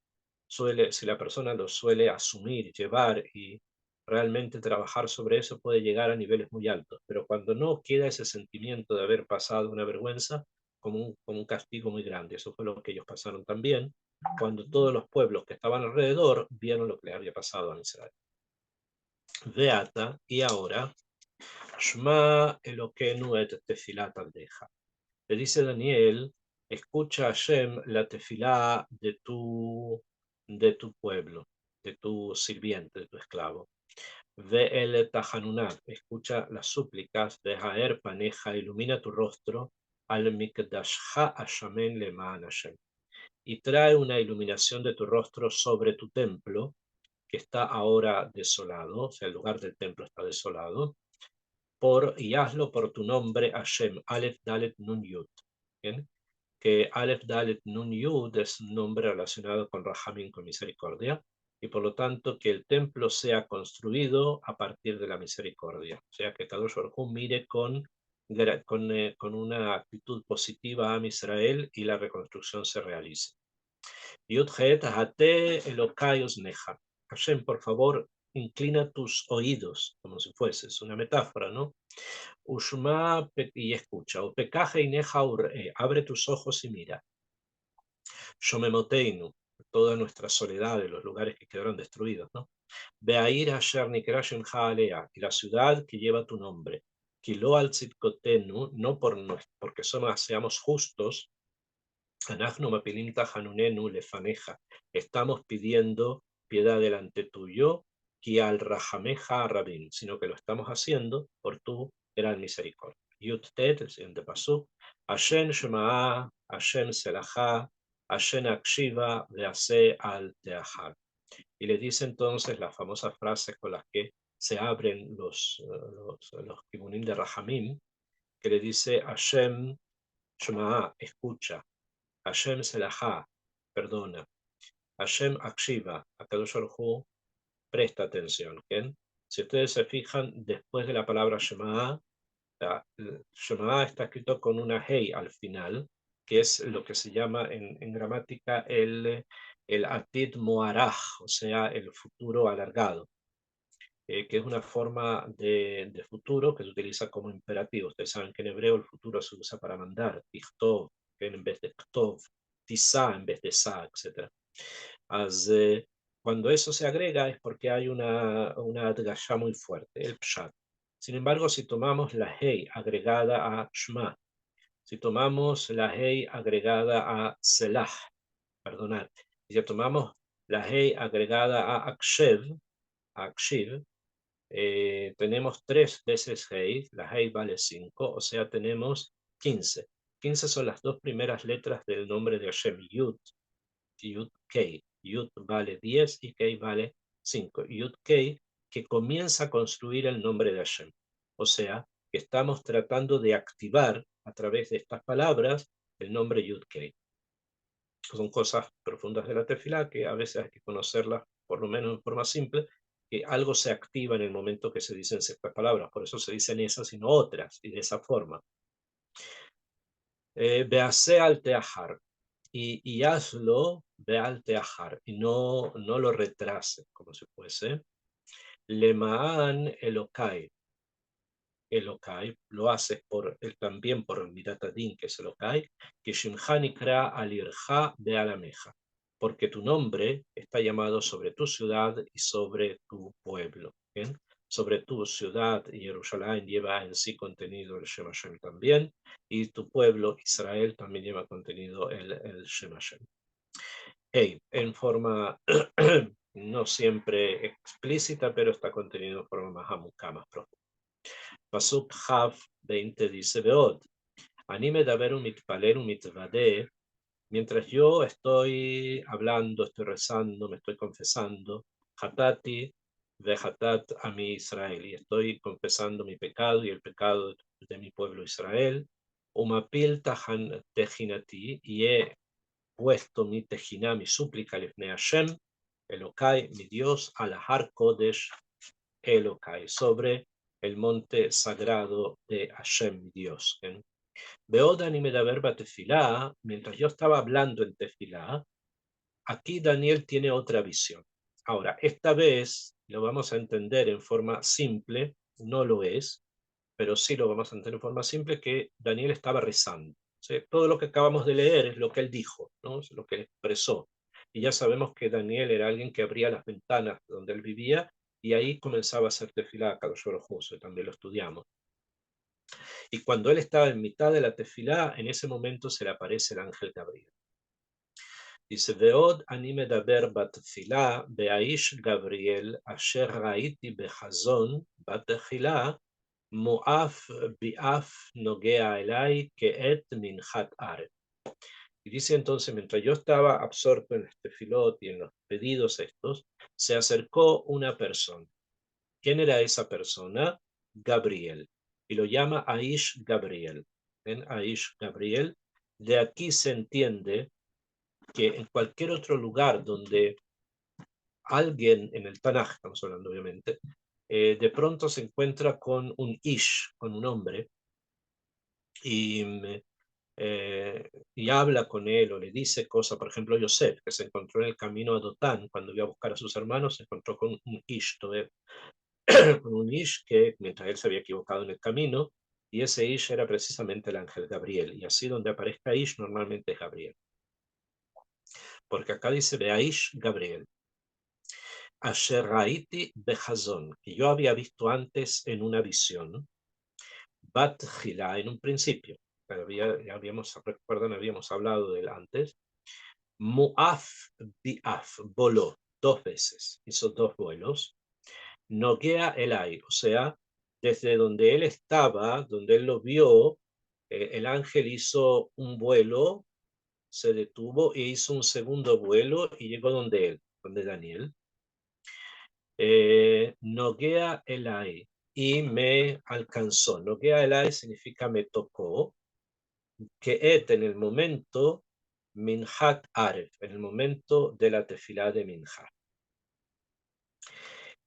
si la persona lo suele asumir, llevar y realmente trabajar sobre eso, puede llegar a niveles muy altos. Pero cuando no queda ese sentimiento de haber pasado una vergüenza, como un castigo muy grande. Eso fue lo que ellos pasaron también, cuando todos los pueblos que estaban alrededor vieron lo que le había pasado a Israel. Veata, y ahora, Shma Eloquenu et tefilat aldeja. Le dice Daniel, escucha Hashem la tefilá de tu pueblo, de tu sirviente, de tu esclavo. Ve el tajanunat, escucha las súplicas de Jaer Paneja, ilumina tu rostro, al mikdashha ashamen leman Hashem. Y trae una iluminación de tu rostro sobre tu templo, que está ahora desolado, o sea, el lugar del templo está desolado, y hazlo por tu nombre Hashem, Aleph Dalet Nun Yud. ¿Bien? Que Aleph Dalet Nun Yud es un nombre relacionado con Rahamim, con misericordia, y por lo tanto que el templo sea construido a partir de la misericordia. O sea, que Kadosh Baruj Hu mire con con una actitud positiva a Israel y la reconstrucción se realice. Yud-Het, Hate Elokai Uzneja. Hashem, por favor, inclina tus oídos, como si fueses una metáfora, ¿no? Ushma y escucha. O pekaje ineja ure, abre tus ojos y mira. Shomemoteinu, toda nuestra soledad de los lugares que quedaron destruidos, ¿no? Beair Asher Nikra Shemcha Alea, y la ciudad que lleva tu nombre. Kilo al Tzidkotenu, no porque seamos justos, Anachnu mapilim tahanunenu lefaneja. Estamos pidiendo piedad delante tuyo, ki al rajameja rabin, sino que lo estamos haciendo por tu gran misericordia. Yud Tet, el siguiente pasú. Hashem Shema'a, Hashem Selaha, Hashem Akshiva, Vease al Teahar. Y le dice entonces las famosas frases con las que se abren los kibunim de Rahamim, que le dice Hashem Shema'a, escucha. Hashem Selaha, perdona. Hashem Akshiva, Akadosh Baruj Hu, presta atención. ¿Bien? Si ustedes se fijan, después de la palabra Shema, Shema está escrito con una Hei al final, que es lo que se llama en gramática el Atid Moaraj, o sea, el futuro alargado, que es una forma de futuro que se utiliza como imperativo. Ustedes saben que en hebreo el futuro se usa para mandar, Tichtov, en vez de Ktov, Tisa en vez de Sa, etc. Cuando eso se agrega es porque hay una adgashá muy fuerte, el pshat. Sin embargo, si tomamos la hei agregada a shma, si tomamos la hei agregada a selah, perdonad, si tomamos la hei agregada a akshiv, tenemos 3 veces hei, la hei vale 5, o sea, tenemos 15. 15 son las 2 primeras letras del nombre de Hashem, Yud, Yud Kei. Yud vale 10 y Kei vale 5. Yud Kei que comienza a construir el nombre de Hashem. O sea, que estamos tratando de activar a través de estas palabras el nombre Yud Kei. Son cosas profundas de la tefilá que a veces hay que conocerlas, por lo menos en forma simple, que algo se activa en el momento que se dicen ciertas palabras. Por eso se dicen esas y no otras, y de esa forma. Bease al teajar. Y hazlo, ve al teajar, y no lo retrases, como si fuese. Lemaan Elokai. Elokai, lo haces también por el Miratadin, que es Elokai, que Shimhani Kra alirja de alameja, porque tu nombre está llamado sobre tu ciudad y sobre tu pueblo. ¿Bien? Sobre tu ciudad, Jerusalén lleva en sí contenido el Shem Hashem también, y tu pueblo, Israel, también lleva contenido el Shem Hashem. En forma no siempre explícita, pero está contenido en forma más amuká, más profunda. Pasuk Hav 20 dice, Beod, anime de haber un mitpaler, un mitvade, mientras yo estoy hablando, estoy rezando, me estoy confesando, hatati vehatat a mi Israel, y estoy confesando mi pecado y el pecado de mi pueblo Israel, umapil tahan tejinati, y he puesto mi tejiná, mi súplica, Lifnei Hashem, Elokai, mi Dios, Alahar Kodesh, Elokai, sobre el monte sagrado de Hashem, mi Dios. Beoda ni medaber batefilá, mientras yo estaba hablando en tefilá, aquí Daniel tiene otra visión. Ahora, esta vez lo vamos a entender en forma simple, no lo es, pero sí lo vamos a entender en forma simple, que Daniel estaba rezando. ¿Sí? Todo lo que acabamos de leer es lo que él dijo, ¿no? Es lo que él expresó. Y ya sabemos que Daniel era alguien que abría las ventanas donde él vivía y ahí comenzaba a hacer tefilá, Kadosh Baruj Hu, también lo estudiamos. Y cuando él estaba en mitad de la tefilá, en ese momento se le aparece el ángel Gabriel. Dice, Veod ani medaber batefilá beaish Gabriel asher raiti behazon batefilá Moaf biaf nogea elai que et minhat are. Y dice entonces, mientras yo estaba absorto en este filot y en los pedidos estos, se acercó una persona. ¿Quién era esa persona? Gabriel. Y lo llama Aish Gabriel. ¿Ven? Aish Gabriel. De aquí se entiende que en cualquier otro lugar donde alguien, en el Tanaj, estamos hablando obviamente, de pronto se encuentra con un Ish, con un hombre, y habla con él o le dice cosas. Por ejemplo, Yosef, que se encontró en el camino a Dotán, cuando iba a buscar a sus hermanos, se encontró con un Ish, con un Ish que mientras él se había equivocado en el camino, y ese Ish era precisamente el ángel Gabriel, y así donde aparezca Ish normalmente es Gabriel, porque acá dice Ish Gabriel, Asher Raiti Behazon, que yo había visto antes en una visión, Bat Gila, en un principio, recuerdan, habíamos hablado de él antes, Mu'af Bi'af, voló 2 veces, hizo 2 vuelos, Noguea Elai, o sea, desde donde él estaba, donde él lo vio, el ángel hizo un vuelo, se detuvo e hizo un segundo vuelo y llegó donde él, donde Daniel. Noguea Elai, y me alcanzó. Noguea Elai significa me tocó, que en el momento Minhat Aref, en el momento de la tefilá de Minha.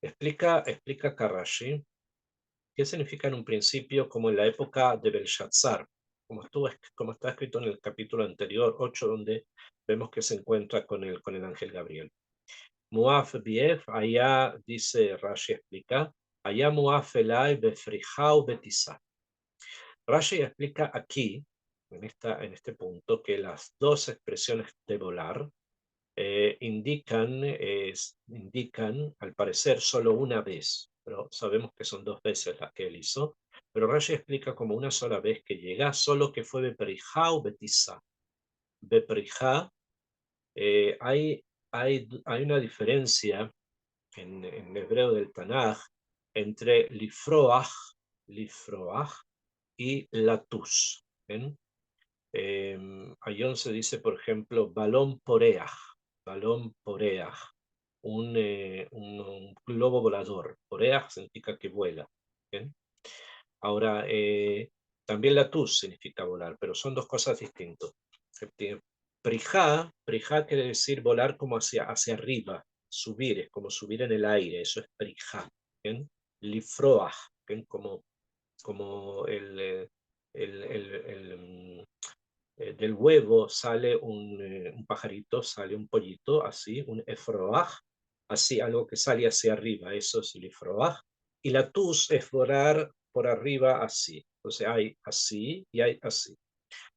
Explica Karashi qué significa en un principio, como en la época de Belshazzar, como está escrito en el capítulo anterior, 8, donde vemos que se encuentra con el ángel Gabriel. Muaf Bief, allá dice Rashi, explica, allá Muaf Elai Befrijau Betisa. Rashi explica aquí, en este punto, que las dos expresiones de volar indican, al parecer, solo una vez, pero sabemos que son 2 veces las que él hizo. Pero Rashi explica como una sola vez que llega, solo que fue Beprijá o Betisa. Beprijá, hay una diferencia en hebreo del Tanaj entre lifroach y latus. Ayón se dice, por ejemplo, balón poreaj, un globo volador. Poreaj significa que vuela. ¿Bien? Ahora, también latus significa volar, pero son 2 cosas distintas. Prijá quiere decir volar como hacia arriba, subir, es como subir en el aire, eso es prijá. Lifroaj, como del huevo sale un pajarito, sale un pollito, así, un efroaj, así, algo que sale hacia arriba, eso es el efroaj. Y la tus es volar por arriba así. Entonces hay así y hay así.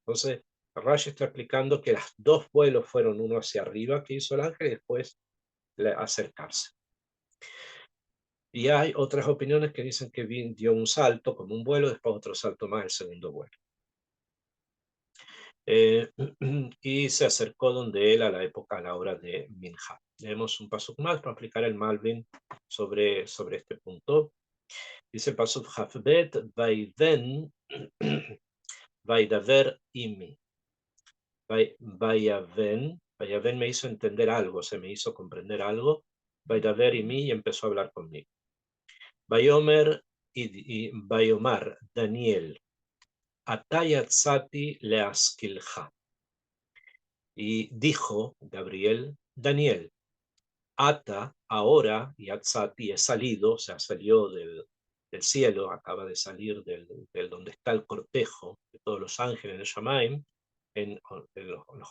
Entonces, Rashi está explicando que los 2 vuelos fueron uno hacia arriba que hizo el ángel y después acercarse. Y hay otras opiniones que dicen que dio un salto como un vuelo, después otro salto más, el segundo vuelo. Y se acercó donde él a la hora de Minha. Leemos un paso más para aplicar el Malvin sobre este punto. Dice el paso Hafbet Vaiven Vaidaver Imi. Vayaven me hizo entender algo, se me hizo comprender algo. Vaidaver Imi, y empezó a hablar conmigo. Vayomer y Vayomar Daniel Atayatzati Leaskilja. Y dijo Gabriel, Daniel, Ata, ahora, y Atzati, he salido, o sea, salió del cielo, acaba de salir del donde está el cortejo de todos los ángeles de Shamaim, en los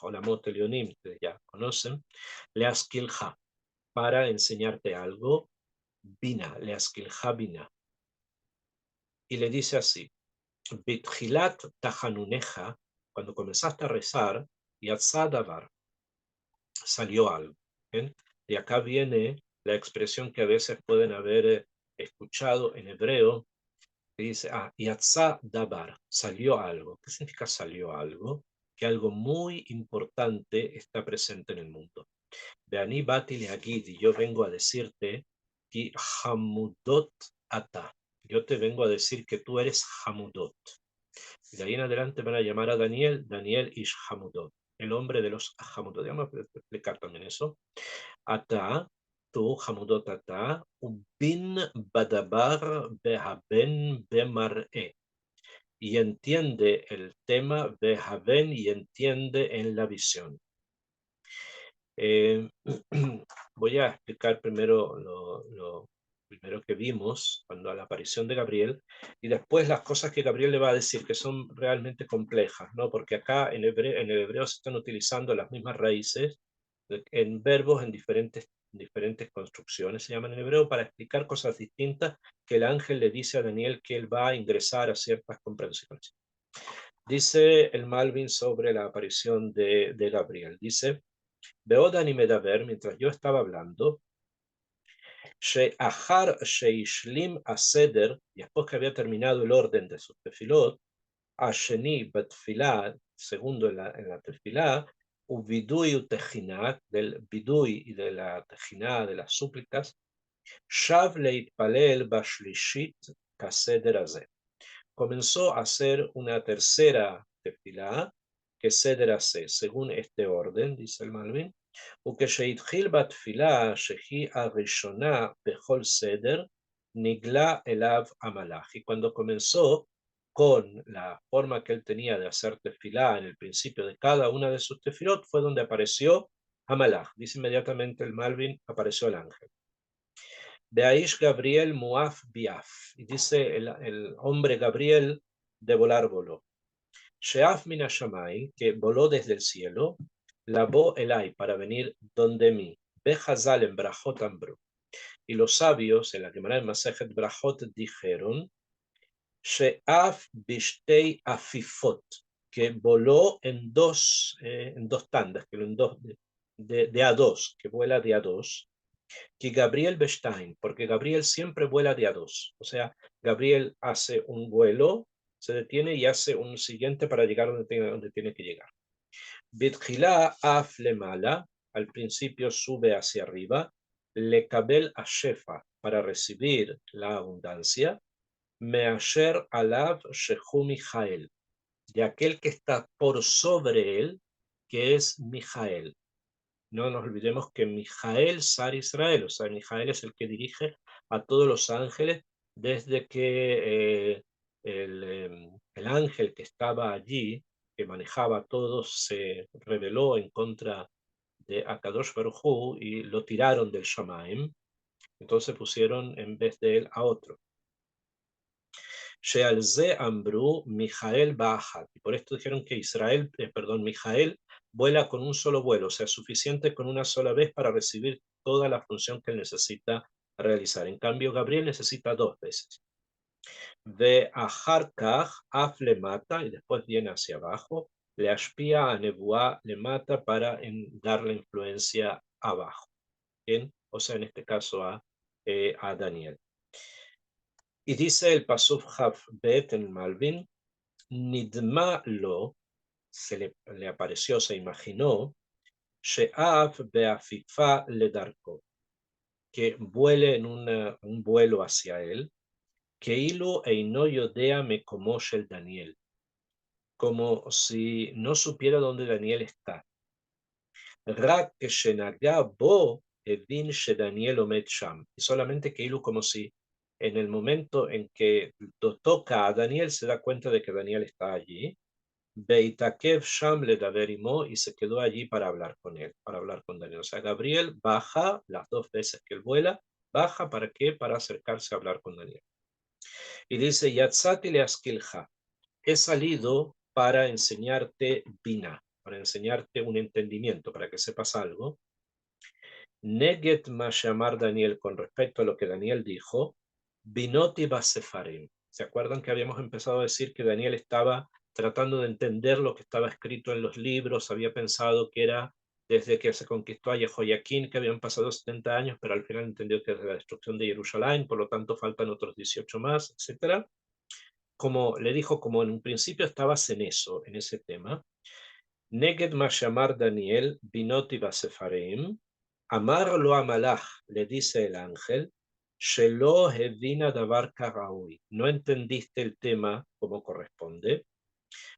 Olamot Elionim, que ya conocen, Leaskilja, para enseñarte algo, Bina, Leaskilja Bina. Y le dice así, Bitjilat Tahanuneja, cuando comenzaste a rezar, y Atzadavar, salió algo. ¿Bien? Y acá viene la expresión que a veces pueden haber escuchado en hebreo, que dice, Yatzá Dabar, salió algo. ¿Qué significa salió algo? Que algo muy importante está presente en el mundo. De Ani Bati Leagid, y yo vengo a decirte, que Hamudot Ata, yo te vengo a decir que tú eres Hamudot. Y de ahí en adelante van a llamar a Daniel, Daniel Ish Hamudot, el hombre de los Hamudot. Vamos a explicar también eso. Ata, tú, Hamudot Ata, Ubin Badabar Behaben Bemar'e. Y entiende el tema Behaben y entiende en la visión. Voy a explicar primero primero que vimos cuando a la aparición de Gabriel, y después las cosas que Gabriel le va a decir, que son realmente complejas, ¿no? Porque acá en el hebreo se están utilizando las mismas raíces en verbos en diferentes construcciones, se llaman en hebreo, para explicar cosas distintas que el ángel le dice a Daniel que él va a ingresar a ciertas comprensiones. Dice el Malvin sobre la aparición de Gabriel, dice, Beodan y Medaber, mientras yo estaba hablando, She'achar sheishlim aseder, y después que había terminado el orden de sus tefilot, Asheni betfilah, segundo en la tefilá, uvidui utejinat, del vidui y de la tejiná, de las súplicas, shav leitpalel bashlishit kaseder azeh. Comenzó a hacer una tercera tefilá, que seder azeh, según este orden, dice el Malvin, וכשהתחיל בתפילה שהיא הראשונה בכל סדר, נגלה אליו המלאך. Y cuando comenzó con la forma que él tenía de hacer tefilá en el principio de cada una de sus tefilot, fue donde apareció Amalach. Dice inmediatamente el Malvin, apareció el ángel. De Aish Gabriel Muaf Biaf. Y dice el hombre Gabriel de volar voló. Sheaf min hashamay, que voló desde el cielo, lavó elai para venir donde mí. Bejazal en Brajot Ambru. Y los sabios en la Gemara de Masejet Brajot dijeron, Sheaf bishtei afifot, que voló en dos tandas, que en dos, de a dos, que vuela de a dos, que Gabriel Bestein, porque Gabriel siempre vuela de a dos. O sea, Gabriel hace un vuelo, se detiene y hace un siguiente para llegar donde tiene que llegar. Bitchila af lemala, al principio sube hacia arriba, le kabel a shefa, para recibir la abundancia, measher alav shehu Mijael, de aquel que está por sobre él, que es Mijael. No nos olvidemos que Mijael Sar Israel, o sea, Mijael es el que dirige a todos los ángeles desde que el ángel que estaba allí, que manejaba a todos, se rebeló en contra de Akadosh Baruj Hu y lo tiraron del Shamaim, entonces pusieron en vez de él a otro. Shealze Ambru Mijael Ba'achat, y por esto dijeron que Mijael vuela con un solo vuelo, o sea, suficiente con una sola vez para recibir toda la función que él necesita realizar. En cambio, Gabriel necesita dos veces. De Aharkach Af le mata, y después viene hacia abajo, le ashpia a Nebuá, le mata para darle influencia abajo. ¿Bien? O sea, en este caso a Daniel. Y dice el Pasuk Haf Bet en Malvin, Nidma lo, le apareció, se imaginó, She'af beafifa le darko, que vuele en un vuelo hacia él, que ilu eino yodea me como el Daniel, como si no supiera dónde Daniel está. Rak shenaga bo evin she Daniel omet sham, y solamente que ilu como si en el momento en que toca a Daniel se da cuenta de que Daniel está allí. Beitakev Sham le daverimo, y se quedó allí para hablar con él, para hablar con Daniel. O sea, Gabriel baja las dos veces que él vuela, baja ¿para qué? Para acercarse a hablar con Daniel. Y dice, Yatzati le askilja, he salido para enseñarte bina, para enseñarte un entendimiento, para que sepas algo. Neget Mashamar Daniel, con respecto a lo que Daniel dijo, Binoti Basefarim. ¿Se acuerdan que habíamos empezado a decir que Daniel estaba tratando de entender lo que estaba escrito en los libros? Había pensado que era desde que se conquistó a Jehoiaquín, que habían pasado 70 años, pero al final entendió que es la destrucción de Jerusalén, por lo tanto faltan otros 18 más, etc. Como le dijo, como en un principio estabas en eso, en ese tema, Neged Mashamar Daniel, Binoti Basefarim, Amarlo a Malach, le dice el ángel, Shelo Hevina Davar Karaui, no entendiste el tema como corresponde,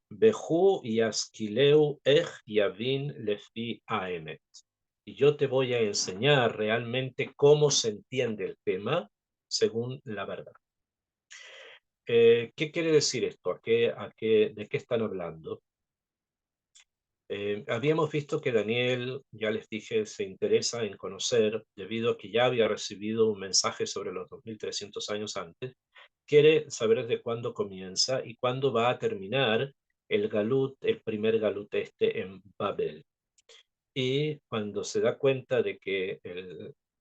Behu Yaskileu Ech Yavin Lefi Aemet, y yo te voy a enseñar realmente cómo se entiende el tema según la verdad. ¿Qué quiere decir esto? ¿De qué están hablando? Habíamos visto que Daniel, ya les dije, se interesa en conocer, debido a que ya había recibido un mensaje sobre los 2300 años antes, quiere saber desde cuándo comienza y cuándo va a terminar el galut, el primer galut este en Babel. Y cuando se da cuenta de que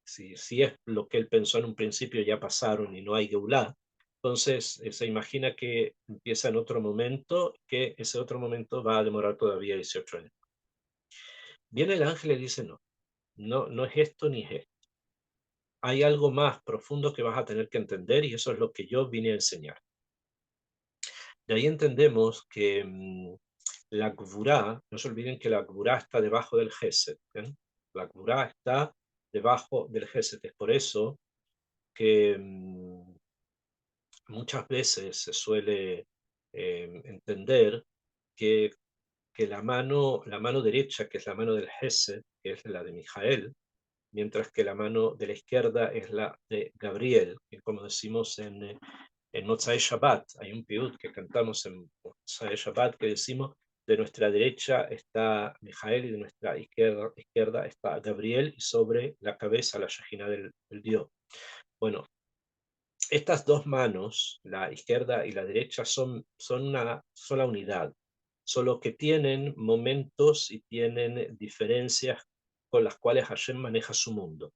si es lo que él pensó en un principio ya pasaron y no hay Geulah, entonces se imagina que empieza en otro momento, que ese otro momento va a demorar todavía 18 años. Viene el ángel y dice, no es esto ni es esto. Hay algo más profundo que vas a tener que entender y eso es lo que yo vine a enseñar. De ahí entendemos que la Gvurá, no se olviden que la Gvurá está debajo del Gesed. La Gvurá está debajo del Gesed. Es por eso que muchas veces se suele entender que, que la mano derecha, que es la mano del Gesed, que es la de Mijael, mientras que la mano de la izquierda es la de Gabriel, que como decimos en Motzai Shabbat, hay un piut que cantamos en Motzai Shabbat que decimos, de nuestra derecha está Mijael y de nuestra izquierda está Gabriel y sobre la cabeza la Shejina del Dios. Bueno, estas dos manos, la izquierda y la derecha, son una sola unidad, solo que tienen momentos y tienen diferencias con las cuales Hashem maneja su mundo.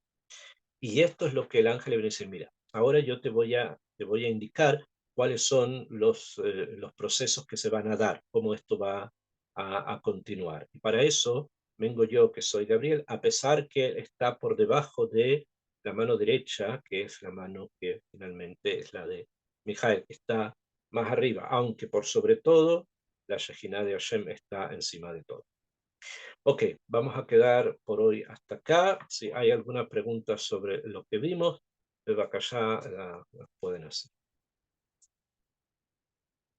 Y esto es lo que el ángel le viene a decir, mira, ahora yo te voy a indicar cuáles son los procesos que se van a dar, cómo esto va a continuar. Y para eso vengo yo, que soy Gabriel, a pesar que está por debajo de la mano derecha, que es la mano que finalmente es la de Mijael, que está más arriba, aunque por sobre todo la Shejina de Hashem está encima de todo. Ok, vamos a quedar por hoy hasta acá. Si hay alguna pregunta sobre lo que vimos, desde acá ya la pueden hacer.